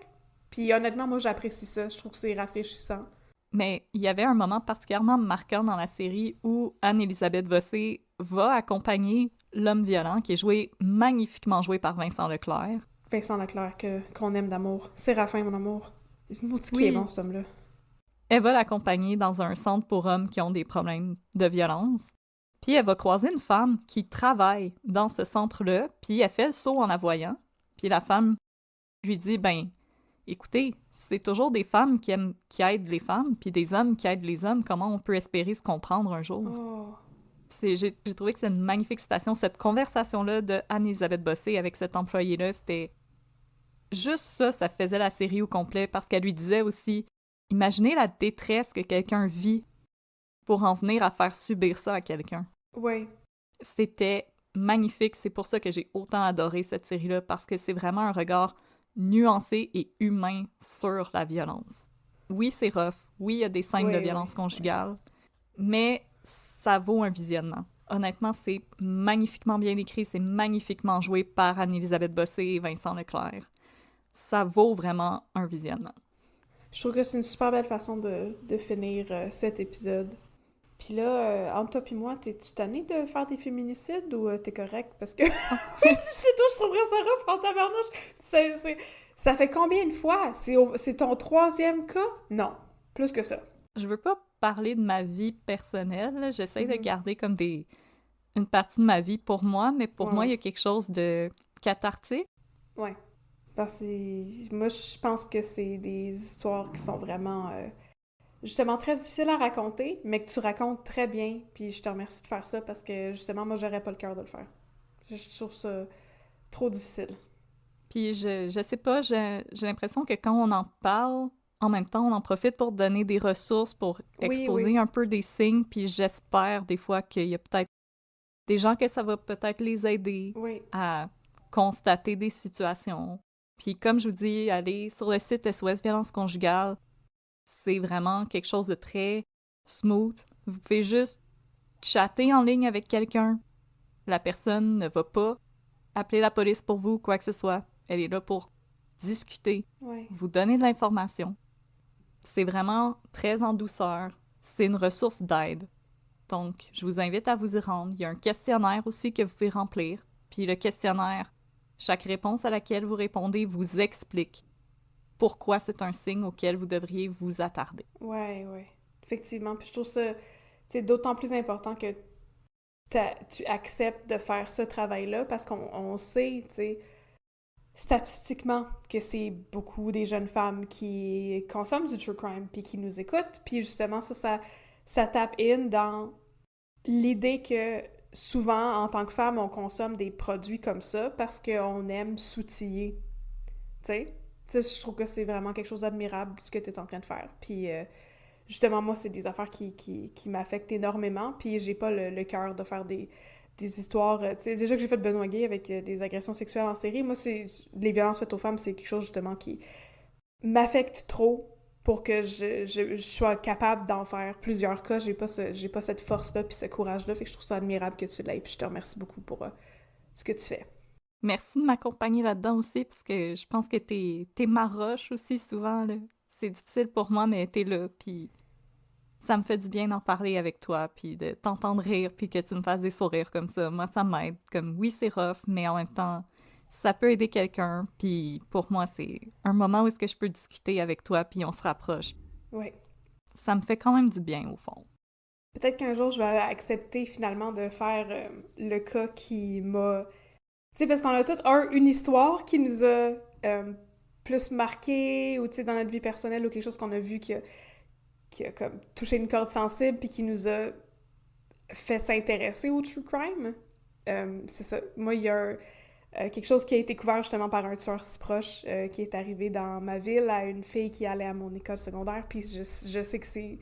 Puis honnêtement, moi, j'apprécie ça. Je trouve que c'est rafraîchissant. Mais il y avait un moment particulièrement marquant dans la série où Anne-Élisabeth Bossé va accompagner l'homme violent, qui est magnifiquement joué par Vincent Leclerc. Vincent Leclerc, qu'on aime d'amour. Séraphin, mon amour. Maudit qui est bon, cet homme-là. Elle va l'accompagner dans un centre pour hommes qui ont des problèmes de violence. Puis elle va croiser une femme qui travaille dans ce centre-là, puis elle fait le saut en la voyant. Puis la femme lui dit, ben, écoutez, c'est toujours des femmes qui aident les femmes, puis des hommes qui aident les hommes. Comment on peut espérer se comprendre un jour? Oh. J'ai trouvé que c'est une magnifique citation. Cette conversation-là de Anne-Élisabeth Bossé avec cet employé-là, c'était... Juste ça faisait la série au complet, parce qu'elle lui disait aussi, imaginez la détresse que quelqu'un vit pour en venir à faire subir ça à quelqu'un. Oui. C'était magnifique. C'est pour ça que j'ai autant adoré cette série-là, parce que c'est vraiment un regard nuancé et humain sur la violence. Oui, c'est rough. Oui, il y a des scènes de violence conjugale, mais ça vaut un visionnement. Honnêtement, c'est magnifiquement bien écrit, c'est magnifiquement joué par Anne-Élisabeth Bossé et Vincent Leclerc. Ça vaut vraiment un visionnement. Je trouve que c'est une super belle façon de finir cet épisode. Puis là, entre toi et moi, t'es-tu tannée de faire des féminicides ou t'es correct? Parce que si j'étais toi, je trouverais ça rough en tabarnouche. Ça fait combien de fois? C'est ton 3e cas? Non, plus que ça. Je veux pas parler de ma vie personnelle. J'essaie de garder comme une partie de ma vie pour moi, mais pour moi, il y a quelque chose de cathartique. Ouais. Parce que moi, je pense que c'est des histoires qui sont vraiment... justement très difficile à raconter, mais que tu racontes très bien. Puis je te remercie de faire ça parce que justement, moi, j'aurais pas le cœur de le faire. Je trouve ça trop difficile. Puis je sais pas, j'ai l'impression que quand on en parle, en même temps, on en profite pour donner des ressources, pour exposer un peu des signes. Puis j'espère des fois qu'il y a peut-être des gens que ça va peut-être les aider à constater des situations. Puis comme je vous dis, allez sur le site SOS Violence Conjugale. C'est vraiment quelque chose de très smooth. Vous pouvez juste chatter en ligne avec quelqu'un. La personne ne va pas appeler la police pour vous, quoi que ce soit. Elle est là pour discuter, vous donner de l'information. C'est vraiment très en douceur. C'est une ressource d'aide. Donc, je vous invite à vous y rendre. Il y a un questionnaire aussi que vous pouvez remplir. Puis le questionnaire, chaque réponse à laquelle vous répondez vous explique pourquoi c'est un signe auquel vous devriez vous attarder. Ouais. Effectivement. Puis je trouve ça d'autant plus important que tu acceptes de faire ce travail-là parce qu'on sait, tu sais, statistiquement, que c'est beaucoup des jeunes femmes qui consomment du true crime puis qui nous écoutent. Puis justement, ça tape in dans l'idée que souvent, en tant que femme, on consomme des produits comme ça parce qu'on aime s'outiller. Tu sais, je trouve que c'est vraiment quelque chose d'admirable ce que tu es en train de faire. Puis justement, moi, c'est des affaires qui m'affectent énormément. Puis j'ai pas le cœur de faire des histoires... tu sais, déjà que j'ai fait Benoît Gay avec des agressions sexuelles en série, moi, les violences faites aux femmes, c'est quelque chose justement qui m'affecte trop pour que je sois capable d'en faire plusieurs cas. J'ai pas cette force-là puis ce courage-là. Fait que je trouve ça admirable que tu l'aies. Puis je te remercie beaucoup pour ce que tu fais. Merci de m'accompagner là-dedans aussi, parce que je pense que t'es ma roche aussi souvent, là. C'est difficile pour moi, mais t'es là, puis ça me fait du bien d'en parler avec toi, puis de t'entendre rire, puis que tu me fasses des sourires comme ça. Moi, ça m'aide. Comme, oui, c'est rough, mais en même temps, ça peut aider quelqu'un, puis pour moi, c'est un moment où est-ce que je peux discuter avec toi, puis on se rapproche. Oui. Ça me fait quand même du bien, au fond. Peut-être qu'un jour, je vais accepter finalement de faire le cas qui m'a... Tu sais, parce qu'on a tous une histoire qui nous a plus marqué, ou tu sais, dans notre vie personnelle, ou quelque chose qu'on a vu qui a comme touché une corde sensible, puis qui nous a fait s'intéresser au true crime. C'est ça. Moi, il y a quelque chose qui a été couvert justement par un tueur si proche qui est arrivé dans ma ville à une fille qui allait à mon école secondaire, puis je sais que c'est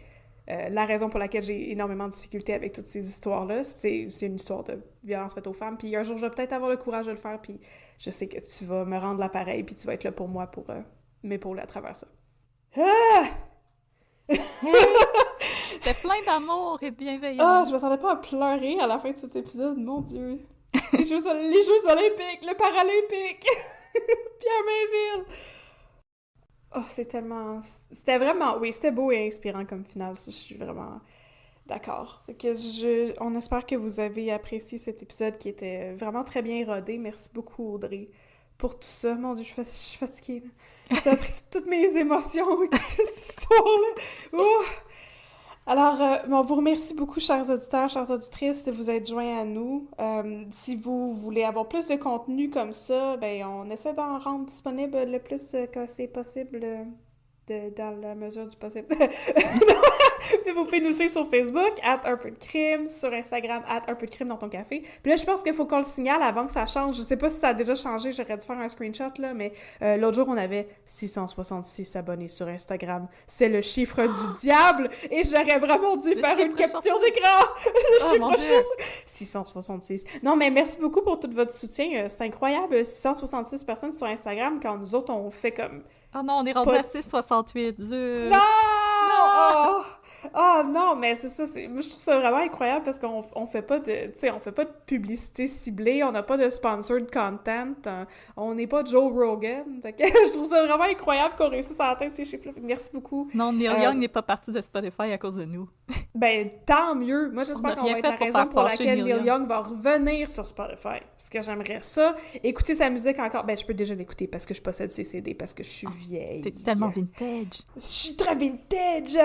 la raison pour laquelle j'ai énormément de difficultés avec toutes ces histoires-là. C'est une histoire de violence faite aux femmes, puis un jour, je vais peut-être avoir le courage de le faire, puis je sais que tu vas me rendre l'appareil, puis tu vas être là pour moi pour m'épauler à travers ça. Ah! c'était plein d'amour et de bienveillance. Ah, je m'attendais pas à pleurer à la fin de cet épisode, mon Dieu. Les Jeux olympiques, le Paralympique, Pierre Mainville. Oh, c'était vraiment... Oui, c'était beau et inspirant comme finale, ça, je suis vraiment d'accord. On espère que vous avez apprécié cet épisode qui était vraiment très bien rodé. Merci beaucoup, Audrey, pour tout ça. Mon Dieu, je suis fatiguée, là. Ça a pris toutes mes émotions, écouter cette histoire-là. Oh! Alors, on vous remercie beaucoup, chers auditeurs, chères auditrices, de vous être joints à nous. Si vous voulez avoir plus de contenu comme ça, ben on essaie d'en rendre disponible le plus que c'est possible dans la mesure du possible. Puis vous pouvez nous suivre sur Facebook, @unpeudecrime, sur Instagram, @unpeudecrime dans ton café. Puis là, je pense qu'il faut qu'on le signale avant que ça change. Je sais pas si ça a déjà changé, j'aurais dû faire un screenshot, là, mais l'autre jour, on avait 666 abonnés sur Instagram. C'est le chiffre du diable! Et j'aurais vraiment dû faire une capture d'écran! Le chiffre juste 666. Non, mais merci beaucoup pour tout votre soutien. C'est incroyable, 666 personnes sur Instagram, quand nous autres, on fait comme... Oh non, on est rendu à 668. Non! Oh! Ah non, mais c'est ça, moi je trouve ça vraiment incroyable parce qu'on fait pas de, tu sais, on fait pas de publicité ciblée, on n'a pas de sponsored content, on n'est pas Joe Rogan, fait que je trouve ça vraiment incroyable qu'on réussisse à atteindre ces chiffres-là. Merci beaucoup. Non, Neil Young n'est pas parti de Spotify à cause de nous. Ben, tant mieux. Moi, j'espère qu'on va être la raison pour laquelle Neil Young va revenir sur Spotify. Parce que j'aimerais ça. Écouter sa musique encore. Ben, je peux déjà l'écouter parce que je possède ses CD, parce que je suis vieille. T'es tellement vintage. Je suis très vintage!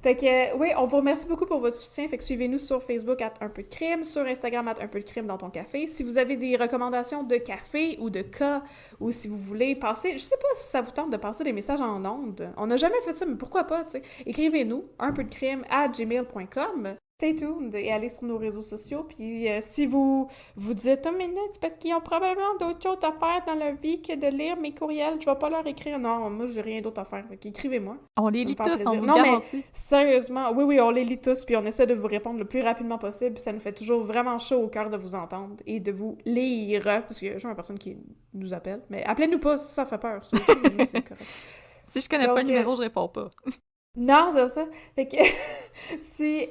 Fait que, oui, on vous remercie beaucoup pour votre soutien. Fait que suivez-nous sur Facebook @unpeudecrime, sur Instagram @unpeudecrime dans ton café. Si vous avez des recommandations de café ou de cas, ou si vous voulez passer, je sais pas si ça vous tente de passer des messages en ondes. On n'a jamais fait ça, mais pourquoi pas, tu sais. Écrivez-nous, unpeudecrime@gmail.com. Stay tuned et allez sur nos réseaux sociaux. Puis si vous dites « Oh, mais non, c'est parce qu'ils ont probablement d'autres choses à faire dans leur vie que de lire mes courriels. Je vais pas leur écrire. » Non, moi, j'ai rien d'autre à faire. Donc, écrivez-moi. On les lit tous, on vous non, garantit. Mais sérieusement, oui, on les lit tous. Puis on essaie de vous répondre le plus rapidement possible. Puis ça nous fait toujours vraiment chaud au cœur de vous entendre et de vous lire. Parce qu'il y a toujours une personne qui nous appelle. Mais appelez-nous pas si ça fait peur. C'est correct. Si je connais pas le numéro, je réponds pas. Non, c'est ça. Fait que si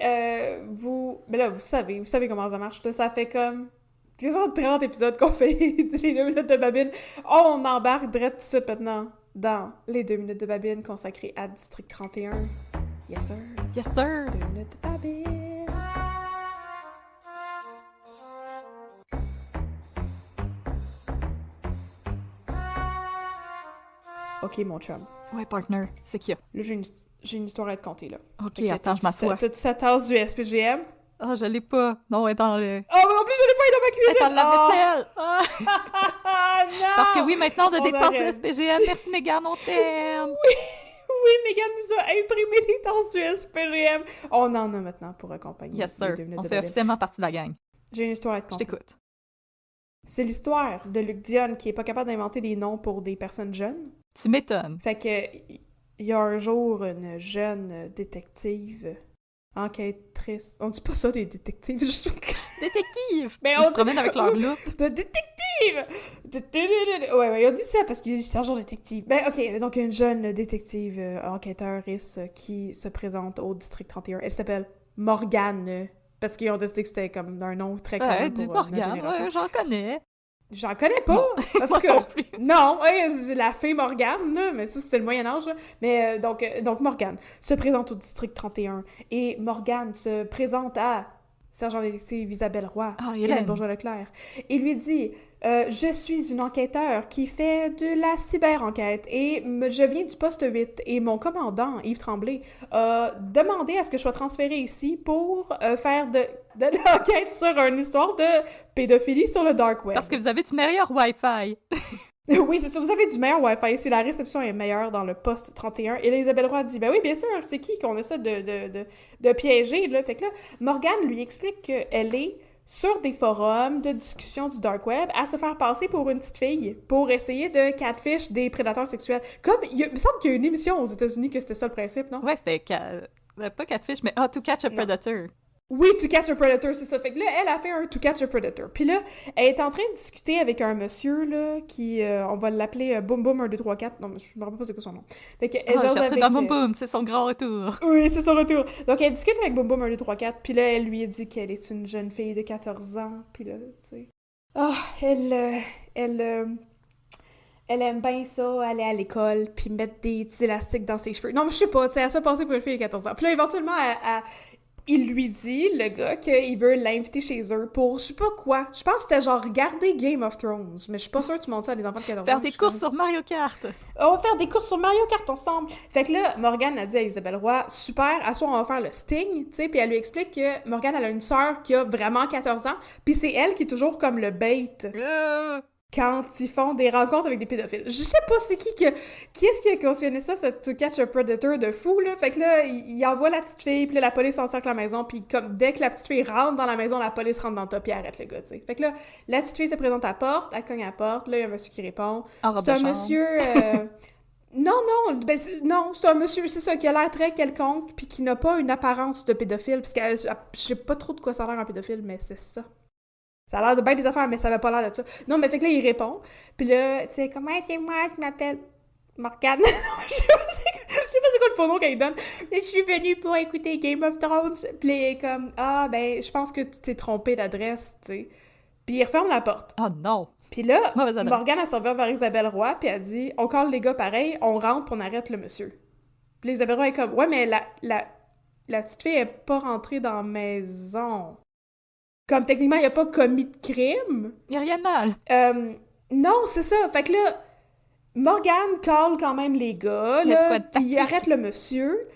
vous... Mais là, vous savez comment ça marche. Là. Ça fait comme 30 épisodes qu'on fait les 2 minutes de babine. On embarque direct tout de suite maintenant dans les 2 minutes de babine consacrées à District 31. Yes, sir. Yes, sir. 2 minutes de babine. OK, mon chum. Ouais, partner, c'est qui? Là, j'ai une histoire à te conter, là. OK, attends, je m'assois. T'as-tu ta tasse du SPGM? Ah, je l'ai pas. Non, elle est dans le... Oh, mais en plus, je l'ai pas, elle est dans ma cuisine! Elle est dans la vaisselle! Ah, non! Parce que oui, maintenant, on a des tasses de SPGM. Merci, Mégane, on t'aime! Oui, Mégane nous a imprimé des tasses du SPGM. On en a maintenant pour accompagner. Yes, sir. On fait officiellement partie de la gang. J'ai une histoire à te conter. Je t'écoute. C'est l'histoire de Luc Dionne qui est pas capable d'inventer des noms pour des personnes jeunes. Tu m'étonnes. Fait que, il y a un jour une jeune détective, enquêtrice. On dit pas ça des détectives, je suis... Détective! Mais ils se promènent avec leur loupe. De détective! Ouais, on dit ça parce qu'il y a sergent détective. Ben, OK, donc une jeune détective enquêteuriste qui se présente au District 31. Elle s'appelle Morgane, parce qu'ils ont décidé que c'était comme un nom très connu pour Morgane, ouais, j'en connais. J'en connais pas! En tout cas, non, j'ai la fée Morgane, là, mais ça, c'était le Moyen-Âge. Mais donc Morgane se présente au District 31 et Morgane se présente à sergent détective Isabelle Roy, Hélène Bourgeois-Leclerc, et lui dit « Je suis une enquêteur qui fait de la cyber-enquête et je viens du poste 8 et mon commandant, Yves Tremblay, a demandé à ce que je sois transférée ici pour faire de l'enquête sur une histoire de pédophilie sur le dark web. » Parce que vous avez du meilleur Wi-Fi. Oui, c'est ça. Vous avez du meilleur Wi-Fi ici. La réception est meilleure dans le poste 31. Et là, Isabelle Roy dit, ben oui, bien sûr, c'est qui qu'on essaie de piéger, là? Fait que là, Morgane lui explique qu'elle est sur des forums de discussion du dark web à se faire passer pour une petite fille pour essayer de catfish des prédateurs sexuels. Comme, il me semble qu'il y a une émission aux États-Unis que c'était ça le principe, non? Ouais, c'était pas catfish, mais to catch a predator. Oui, To Catch a Predator, c'est ça. Fait que là, elle a fait un To Catch a Predator. Puis là, elle est en train de discuter avec un monsieur, là, qui, on va l'appeler Boom Boom 1, 2, 3, 4. Non, mais je me rappelle pas c'est quoi son nom. Fait que, elle jase j'ai entré avec... dans Boom Boom, c'est son grand retour. Oui, c'est son retour. Donc, elle discute avec Boom Boom 1, 2, 3, 4. Puis là, elle lui a dit qu'elle est une jeune fille de 14 ans. Puis là, tu sais... Ah, elle, elle aime bien ça, aller à l'école, puis mettre des petits élastiques dans ses cheveux. Non, mais je sais pas, tu sais, elle se fait passer pour une fille de 14 ans. Puis là, éventuellement, il lui dit, le gars, qu'il veut l'inviter chez eux pour, je sais pas quoi. Je pense que c'était genre regarder Game of Thrones, mais je suis pas sûre que tu montres ça à des enfants de 14 ans. Faire des courses sur Mario Kart. On va faire des courses sur Mario Kart ensemble. Fait que là, Morgane a dit à Isabelle Roy, super, à soi on va faire le Sting, tu sais, puis elle lui explique que Morgane, elle a une sœur qui a vraiment 14 ans, puis c'est elle qui est toujours comme le bait. Quand ils font des rencontres avec des pédophiles. Je sais pas c'est qui est-ce qui a cautionné ça, cette To Catch a Predator de fou, là. Fait que là, il envoie la petite fille, puis là, la police encercle la maison, puis comme dès que la petite fille rentre dans la maison, la police rentre dans le tas, puis arrête le gars, tu sais. Fait que là, la petite fille se présente à la porte, elle cogne à la porte, là, il y a un monsieur qui répond. C'est un monsieur... Non, non, c'est un monsieur, c'est ça, qui a l'air très quelconque, puis qui n'a pas une apparence de pédophile, parce que je sais pas trop de quoi ça a l'air un pédophile, mais c'est ça. Ça a l'air de bien des affaires, mais ça avait pas l'air de ça. Non, mais fait que là, il répond. Puis là, tu sais, comment c'est moi qui m'appelle Morgane? Je sais pas c'est quoi le faux nom qu'il donne. Je suis venue pour écouter Game of Thrones. Puis il est comme, ah, ben, je pense que tu t'es trompé d'adresse, tu sais. Puis il referme la porte. Oh non! Puis là, Morgane, elle s'en va vers Isabelle Roy, puis elle dit, on colle les gars pareil, on rentre, puis on arrête le monsieur. Puis Isabelle Roy est comme, ouais, mais la petite fille est pas rentrée dans la maison. Comme, techniquement, il a pas commis de crime. Il n'y a rien de mal. Non, c'est ça. Fait que là, Morgane call quand même les gars. Là, il arrête le monsieur.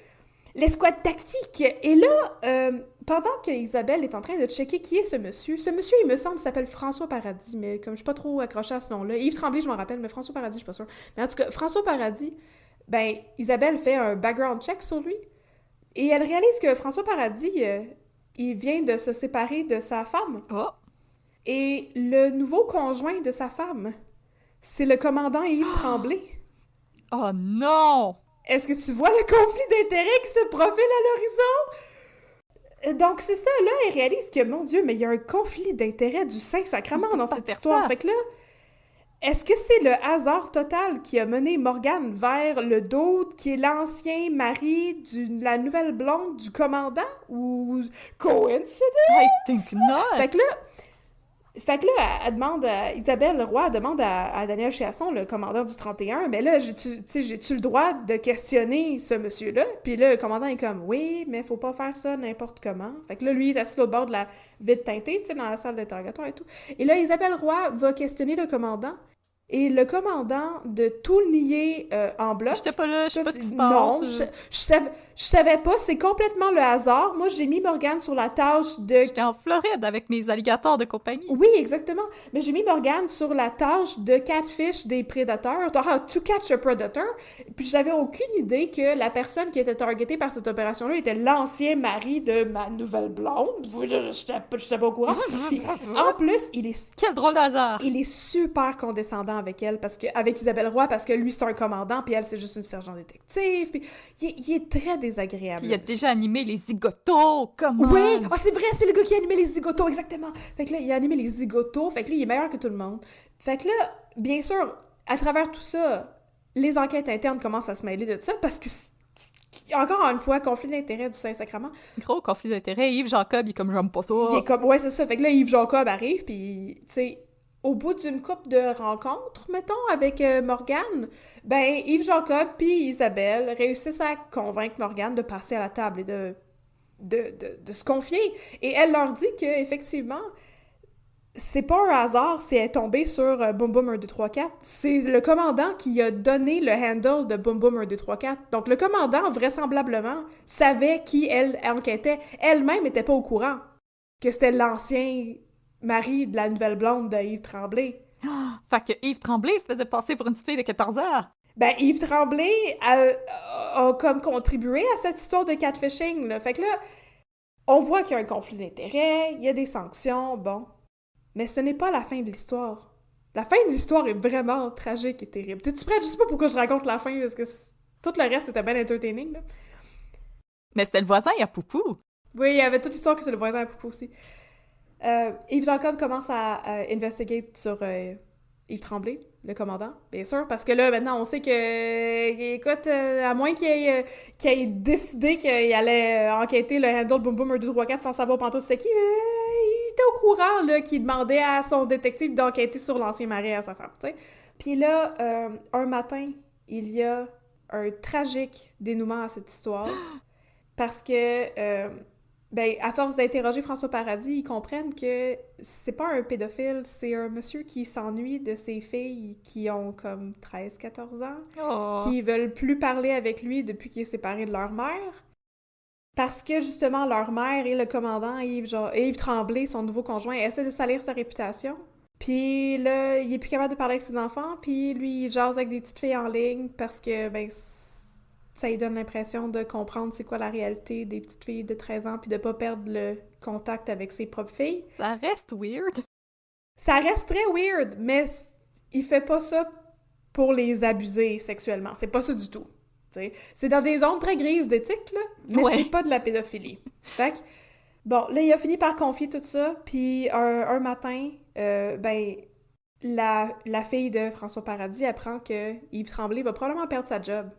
L'escouade tactique. Et là, pendant que Isabelle est en train de checker qui est ce monsieur, il me semble, s'appelle François Paradis, mais comme je suis pas trop accrochée à ce nom-là. Yves Tremblay, je m'en rappelle, mais François Paradis, je suis pas sûre. Mais en tout cas, François Paradis, ben, Isabelle fait un background check sur lui. Et elle réalise que François Paradis... il vient de se séparer de sa femme. Oh. Et le nouveau conjoint de sa femme, c'est le commandant Yves Tremblay. Oh non! Est-ce que tu vois le conflit d'intérêts qui se profile à l'horizon? Donc c'est ça, là, elle réalise que, mon Dieu, mais il y a un conflit d'intérêts du Saint-Sacrement dans cette histoire. Fait que là, est-ce que c'est le hasard total qui a mené Morgane vers le Dode, qui est l'ancien mari de la nouvelle blonde du commandant? Ou coincidence? I think not! Fait que là, elle demande Isabelle Leroy demande à Daniel Chiasson, le commandant du 31, mais là, j'ai-tu le droit de questionner ce monsieur-là? Puis là, le commandant est comme, oui, mais faut pas faire ça n'importe comment. Fait que là, lui, il est assis au bord de la vitre teintée, tu sais, dans la salle d'interrogatoire et tout. Et là, Isabelle Roy va questionner le commandant. Et le commandant de tout nier en bloc... J'étais pas là, je sais pas ce qui se passe. Non, je savais pas, c'est complètement le hasard. Moi, j'ai mis Morgane sur la tâche de... J'étais en Floride avec mes alligators de compagnie. Oui, exactement. Mais j'ai mis Morgane sur la tâche de catfish des prédateurs, to catch a predator. Puis j'avais aucune idée que la personne qui était targetée par cette opération-là était l'ancien mari de ma nouvelle blonde. Je sais pas au courant. Puis, en plus, Quel drôle d'hasard! Il est super condescendant avec elle, avec Isabelle Roy, parce que lui, c'est un commandant, puis elle, c'est juste une sergent détective. Puis il est très désagréable. Puis il a déjà animé les zigotos, comment? Oui! Ah, c'est vrai, c'est le gars qui a animé les zigotos, exactement! Fait que là, il a animé les zigotos, fait que lui, il est meilleur que tout le monde. Fait que là, bien sûr, à travers tout ça, les enquêtes internes commencent à se mêler de ça, parce que, encore une fois, conflit d'intérêts du Saint-Sacrement. Gros conflit d'intérêts. Yves Jacob, il est comme, j'aime pas ça. Il est comme, ouais, c'est ça. Fait que là, Yves Jacob arrive, puis, tu sais, au bout d'une couple de rencontres, mettons, avec Morgane, ben Yves Jacob puis Isabelle réussissent à convaincre Morgane de passer à la table et de se confier. Et elle leur dit que effectivement, c'est pas un hasard si elle est tombée sur Boom Boom 1, 2, 3, 4. C'est le commandant qui a donné le handle de Boom Boom 1, 2, 3, 4. Donc le commandant, vraisemblablement, savait qui elle enquêtait. Elle-même n'était pas au courant que c'était l'ancien mari de la nouvelle blonde de Yves Tremblay. Fait que Yves Tremblay se faisait passer pour une petite fille de 14 ans. Ben, Yves Tremblay a comme contribué à cette histoire de catfishing, là. Fait que là, on voit qu'il y a un conflit d'intérêts, il y a des sanctions, bon. Mais ce n'est pas la fin de l'histoire. La fin de l'histoire est vraiment tragique et terrible. T'es-tu prête? Je sais pas pourquoi je raconte la fin, parce que tout le reste, c'était bien entertaining, là. Mais c'était le voisin, il y a Poupou. Oui, il y avait toute l'histoire que c'est le voisin à Poupou aussi. Yves Jacob commence à investigate sur Yves Tremblay, le commandant, bien sûr, parce que là, maintenant, on sait que, écoute, à moins qu'il ait décidé qu'il allait enquêter le handle Boom Boom 1, 2, 3, 4 sans savoir pantoute c'est qui, il était au courant, là, qu'il demandait à son détective d'enquêter sur l'ancien mari à sa femme, tu sais. Puis là, un matin, il y a un tragique dénouement à cette histoire, parce que... ben, à force d'interroger François Paradis, ils comprennent que c'est pas un pédophile, c'est un monsieur qui s'ennuie de ses filles qui ont comme 13-14 ans, qui veulent plus parler avec lui depuis qu'il est séparé de leur mère. Parce que, justement, leur mère et le commandant Yves Tremblay, son nouveau conjoint, essaient de salir sa réputation. Puis là, il est plus capable de parler avec ses enfants, puis lui, il jase avec des petites filles en ligne parce que, ben, ça lui donne l'impression de comprendre c'est quoi la réalité des petites filles de 13 ans puis de pas perdre le contact avec ses propres filles. Ça reste weird. Ça reste très weird, mais il fait pas ça pour les abuser sexuellement. C'est pas ça du tout. T'sais. C'est dans des zones très grises d'éthique, là, mais c'est pas de la pédophilie. Fait que, bon, là, il a fini par confier tout ça, puis un matin, ben, la fille de François Paradis apprend que Yves Tremblay va probablement perdre sa job.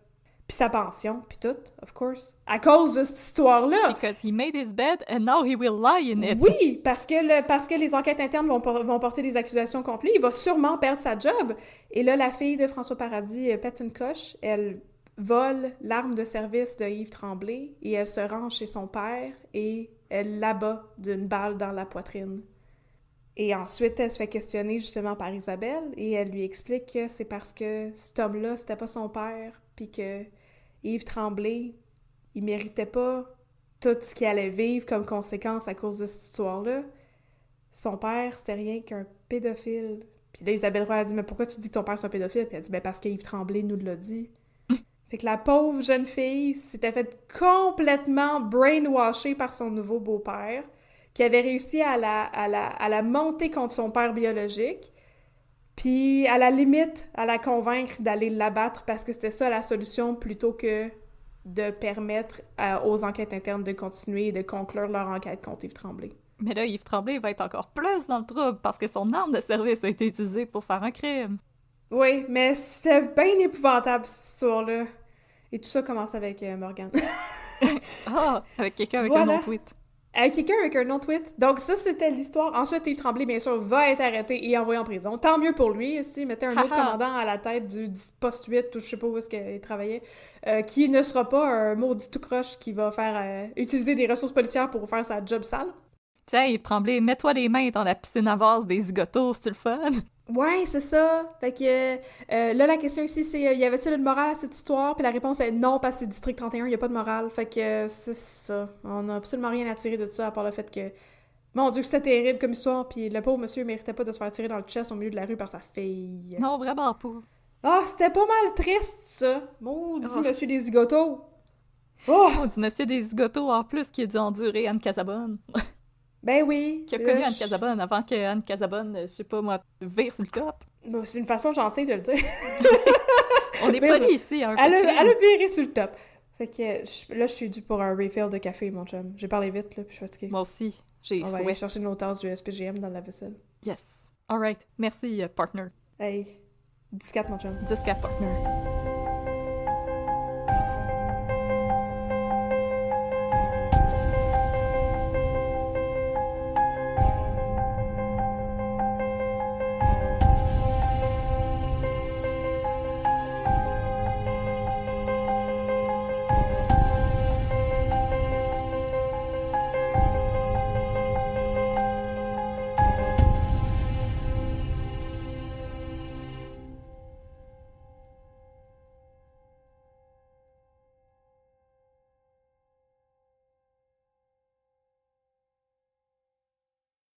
Puis sa pension, puis tout, of course. À cause de cette histoire-là. Because he made his bed and now he will lie in it. Oui, parce que les enquêtes internes vont porter des accusations contre lui. Il va sûrement perdre sa job. Et là, la fille de François Paradis pète une coche. Elle vole l'arme de service de Yves Tremblay et elle se rend chez son père et elle l'abat d'une balle dans la poitrine. Et ensuite, elle se fait questionner justement par Isabelle et elle lui explique que c'est parce que cet homme-là, c'était pas son père, puis que Yves Tremblay, il méritait pas tout ce qu'il allait vivre comme conséquence à cause de cette histoire-là. Son père, c'était rien qu'un pédophile. Puis là, Isabelle Roy a dit « Mais pourquoi tu dis que ton père c'est un pédophile? » Puis elle dit « Ben parce que Yves Tremblay nous l'a dit. » Fait que la pauvre jeune fille s'était faite complètement brainwashée par son nouveau beau-père, qui avait réussi à la monter contre son père biologique, puis à la limite, à la convaincre d'aller l'abattre parce que c'était ça la solution plutôt que de permettre aux enquêtes internes de continuer et de conclure leur enquête contre Yves Tremblay. Mais là, Yves Tremblay va être encore plus dans le trouble parce que son arme de service a été utilisée pour faire un crime. Oui, mais c'était bien épouvantable cette histoire-là. Et tout ça commence avec Morgane. Avec quelqu'un avec un nom-tweet. Quelqu'un avec un nom-tweet. Donc ça, c'était l'histoire. Ensuite, Yves Tremblay, bien sûr, va être arrêté et envoyé en prison. Tant mieux pour lui. S'il mettait un autre commandant à la tête du poste 8, ou je sais pas où est-ce qu'il travaillait, qui ne sera pas un maudit tout croche qui va faire utiliser des ressources policières pour faire sa job sale. Tiens, Yves Tremblay, mets-toi les mains dans la piscine à vase des zigotos, c'est le fun? Ouais, c'est ça. Fait que là, la question ici, c'est y avait-il une morale à cette histoire? Puis la réponse est non, parce que c'est District 31, il n'y a pas de morale. Fait que c'est ça. On n'a absolument rien à tirer de ça, à part le fait que, mon Dieu, c'était terrible comme histoire, puis le pauvre monsieur méritait pas de se faire tirer dans le chest au milieu de la rue par sa fille. Non, vraiment pas. Ah, c'était pas mal triste, ça. Maudit monsieur des zigotos. Oh! Maudit monsieur des zigotos, en plus, qui a dû endurer Anne Casabonne. Ben oui. Qui a connu Anne Casabonne avant que Anne Casabonne, je sais pas moi, vire sur le top. Bon, c'est une façon gentille de le dire. On est pas ici, hein. Elle a viré sur le top. Fait que là, je suis due pour un refill de café, mon chum. J'ai parlé vite, là, puis je suis fatiguée. Moi aussi. On va aller chercher nos tasses du SPGM dans la vaisselle. Yes. Alright. Merci, partner. Hey. 10-4, mon chum. 10-4, partner.